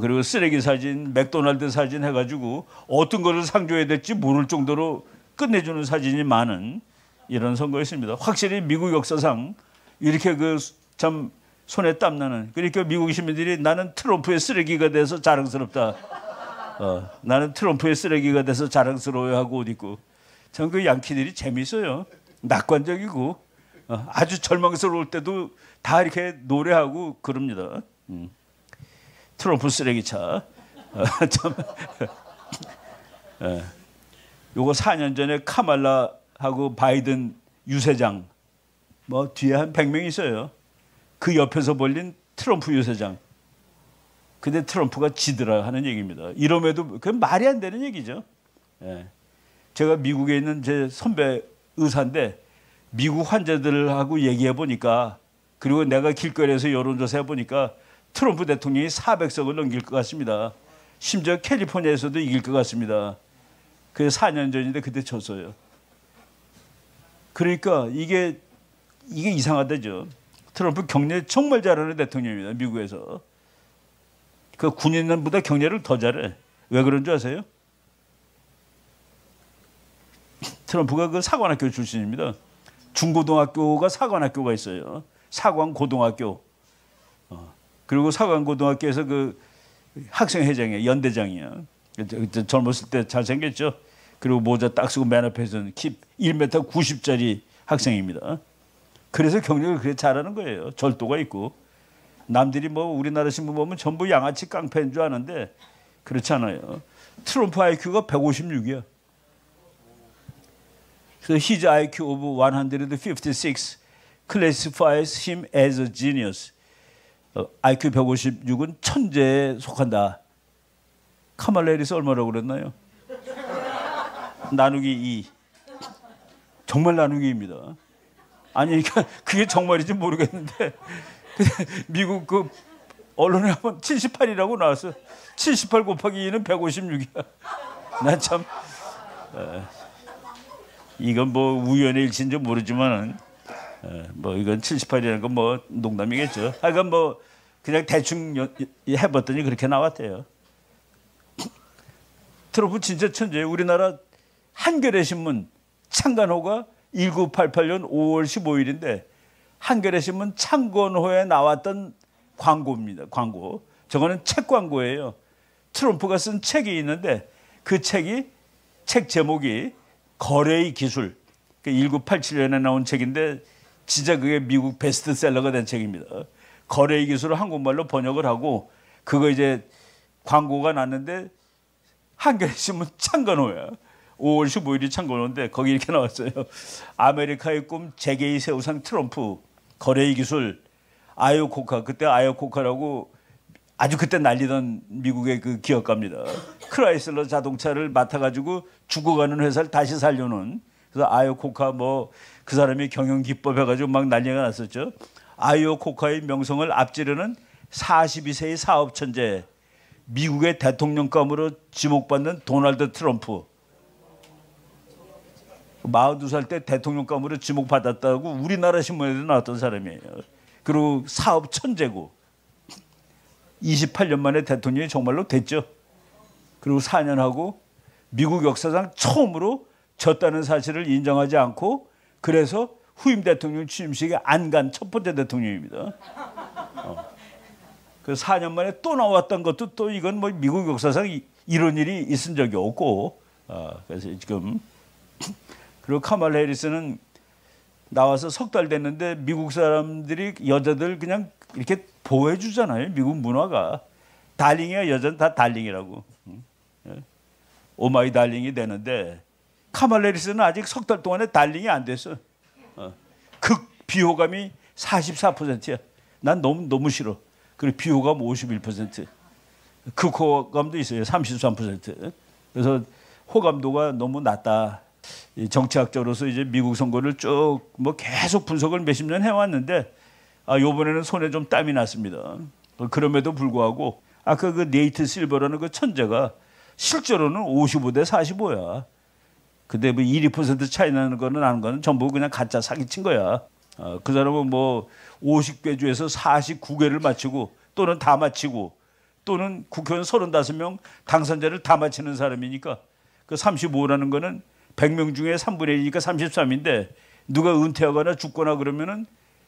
그리고 쓰레기 사진, 맥도날드 사진 해가지고 어떤 거를 상조해야 될지 모를 정도로 끝내주는 사진이 많은 이런 선거였습니다. 확실히 미국 역사상 이렇게 그 참 손에 땀 나는, 그러니까 미국 시민들이 나는 트럼프의 쓰레기가 돼서 자랑스럽다. 나는 트럼프의 쓰레기가 돼서 자랑스러워하고 옷 입고. 전 그 양키들이 재밌어요. 낙관적이고 아주 절망스러울 때도 다 이렇게 노래하고 그럽니다. 트럼프 쓰레기차. 참. 요거 4년 전에 카말라하고 바이든 유세장 뭐 뒤에 한 100명 있어요. 그 옆에서 벌린 트럼프 유세장. 근데 트럼프가 지더라 하는 얘기입니다. 이럼에도 그건 말이 안 되는 얘기죠. 예. 제가 미국에 있는 제 선배 의사인데 미국 환자들하고 얘기해 보니까, 그리고 내가 길거리에서 여론조사 해 보니까 트럼프 대통령이 400석을 넘길 것 같습니다. 심지어 캘리포니아에서도 이길 것 같습니다. 그게 4년 전인데 그때 졌어요. 그러니까 이게 이상하다죠. 트럼프 경례 정말 잘하는 대통령입니다. 미국에서. 그 군인보다 경례를 더 잘해. 왜 그런 줄 아세요? 트럼프가 그 사관학교 출신입니다. 중고등학교가 사관학교가 있어요. 사관고등학교. 그리고 사관고등학교에서 그 학생회장이야, 연대장이야. 젊었을 때 잘생겼죠. 그리고 모자 딱 쓰고 맨 앞에서는 키 1m 90짜리 학생입니다. 그래서 경력을 그렇게 잘하는 거예요. 절도가 있고. 남들이 뭐 우리나라 신문 보면 전부 양아치 깡패인 줄 아는데 그렇지 않아요. 트럼프 IQ가 156이야. So his IQ of 156 classifies him as a genius. IQ 156은 천재에 속한다. 카말라 해리스 얼마라고 그랬나요? 나누기 2. 정말 나누기 2입니다. 아니, 그러니까 그게 정말인지 모르겠는데 미국 그 언론에 한번 78이라고 나왔어요. 78 곱하기 2는 156이야. 난 참 이건 뭐 우연의 일치인지 모르지만은 뭐 이건 78이라는 건 뭐 농담이겠죠. 하여간 뭐 그냥 대충 해봤더니 그렇게 나왔대요. 트럼프 진짜 천재예요. 우리나라 한겨레 신문 창간호가 1988년 5월 15일인데 한겨레 신문 창간호에 나왔던 광고입니다. 광고. 저거는 책 광고예요. 트럼프가 쓴 책이 있는데 그 책 제목이 거래의 기술. 1987년에 나온 책인데 진짜 그게 미국 베스트셀러가 된 책입니다. 거래의 기술을 한국말로 번역을 하고 그거 이제 광고가 났는데 한겨레 신문 창간호야. 5월 15일이 창간호인데 거기 이렇게 나왔어요. 아메리카의 꿈 재계의 새우상 트럼프, 거래의 기술, 아이오코카. 그때 아이오코카라고 아주 그때 날리던 미국의 그 기업가입니다. 크라이슬러 자동차를 맡아가지고 죽어가는 회사를 다시 살려놓은. 그래서 아이오코카 뭐 그 사람이 경영 기법 해가지고 막 난리가 났었죠. 아이오코카의 명성을 앞지르는 42세의 사업 천재, 미국의 대통령감으로 지목받는 도널드 트럼프. 42살 때 대통령감으로 지목받았다고 우리나라 신문에도 나왔던 사람이에요. 그리고 사업 천재고. 28년 만에 대통령이 정말로 됐죠. 그리고 4년 하고 미국 역사상 처음으로 졌다는 사실을 인정하지 않고 그래서 후임 대통령 취임식에 안 간 첫 번째 대통령입니다. 그 4년 만에 또 나왔던 것도 또 이건 뭐 미국 역사상 이런 일이 있은 적이 없고 그래서 지금 그리고 카말라 해리스는 나와서 석 달 됐는데 미국 사람들이 여자들 그냥 이렇게 보호해 주잖아요. 미국 문화가 달링이야 여자는 다 달링이라고 오마이 달링이 되는데 카말라 해리스는 아직 석 달 동안에 달링이 안 됐어. 극 비호감이 44%야. 난 너무 싫어. 그리고 비호감 51%. 극호감도 있어요. 33%. 그래서 호감도가 너무 낮다. 정치학자로서 이제 미국 선거를 쭉 뭐 계속 분석을 몇십 년 해왔는데 이번에는 손에 좀 땀이 났습니다. 그럼에도 불구하고 아까 그 네이트 실버라는 그 천재가 실제로는 55대 45야. 근데 뭐 1~2% 차이 나는 거는 아는 거는 전부 그냥 가짜 사기친 거야. 그 사람은 뭐 50개 주에서 49개를 마치고 또는 다 마치고 또는 국회의원 35명 당선자를 다 마치는 사람이니까 그 35라는 거는 100명 중에 3분의 1이니까 33인데 누가 은퇴하거나 죽거나 그러면은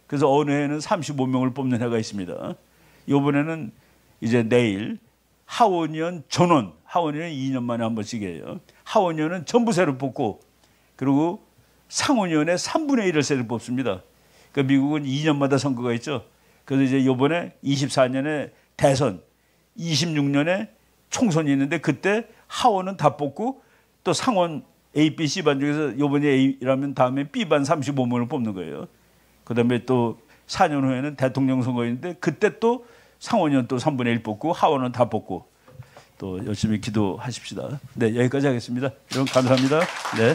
그래서 어느 해는 35명을 뽑는 해가 있습니다. 이번에는 이제 내일 하원의원 전원, 하원의원 2년 만에 한 번씩 해요. 하원의원은 전부 새로 뽑고 그리고 상원의원의 3분의 1을 새로 뽑습니다. 그러니까 미국은 2년마다 선거가 있죠. 그래서 이제 이번에 24년에 대선, 26년에 총선이 있는데 그때 하원은 다 뽑고 또 상원 A, B, C반 중에서 이번에 A라면 다음에 B반 35명을 뽑는 거예요. 그다음에 또 4년 후에는 대통령 선거인데 그때 또 상원의원 또 3분의 1 뽑고 하원은 다 뽑고 또 열심히 기도하십시다. 네, 여기까지 하겠습니다. 여러분 감사합니다. 네.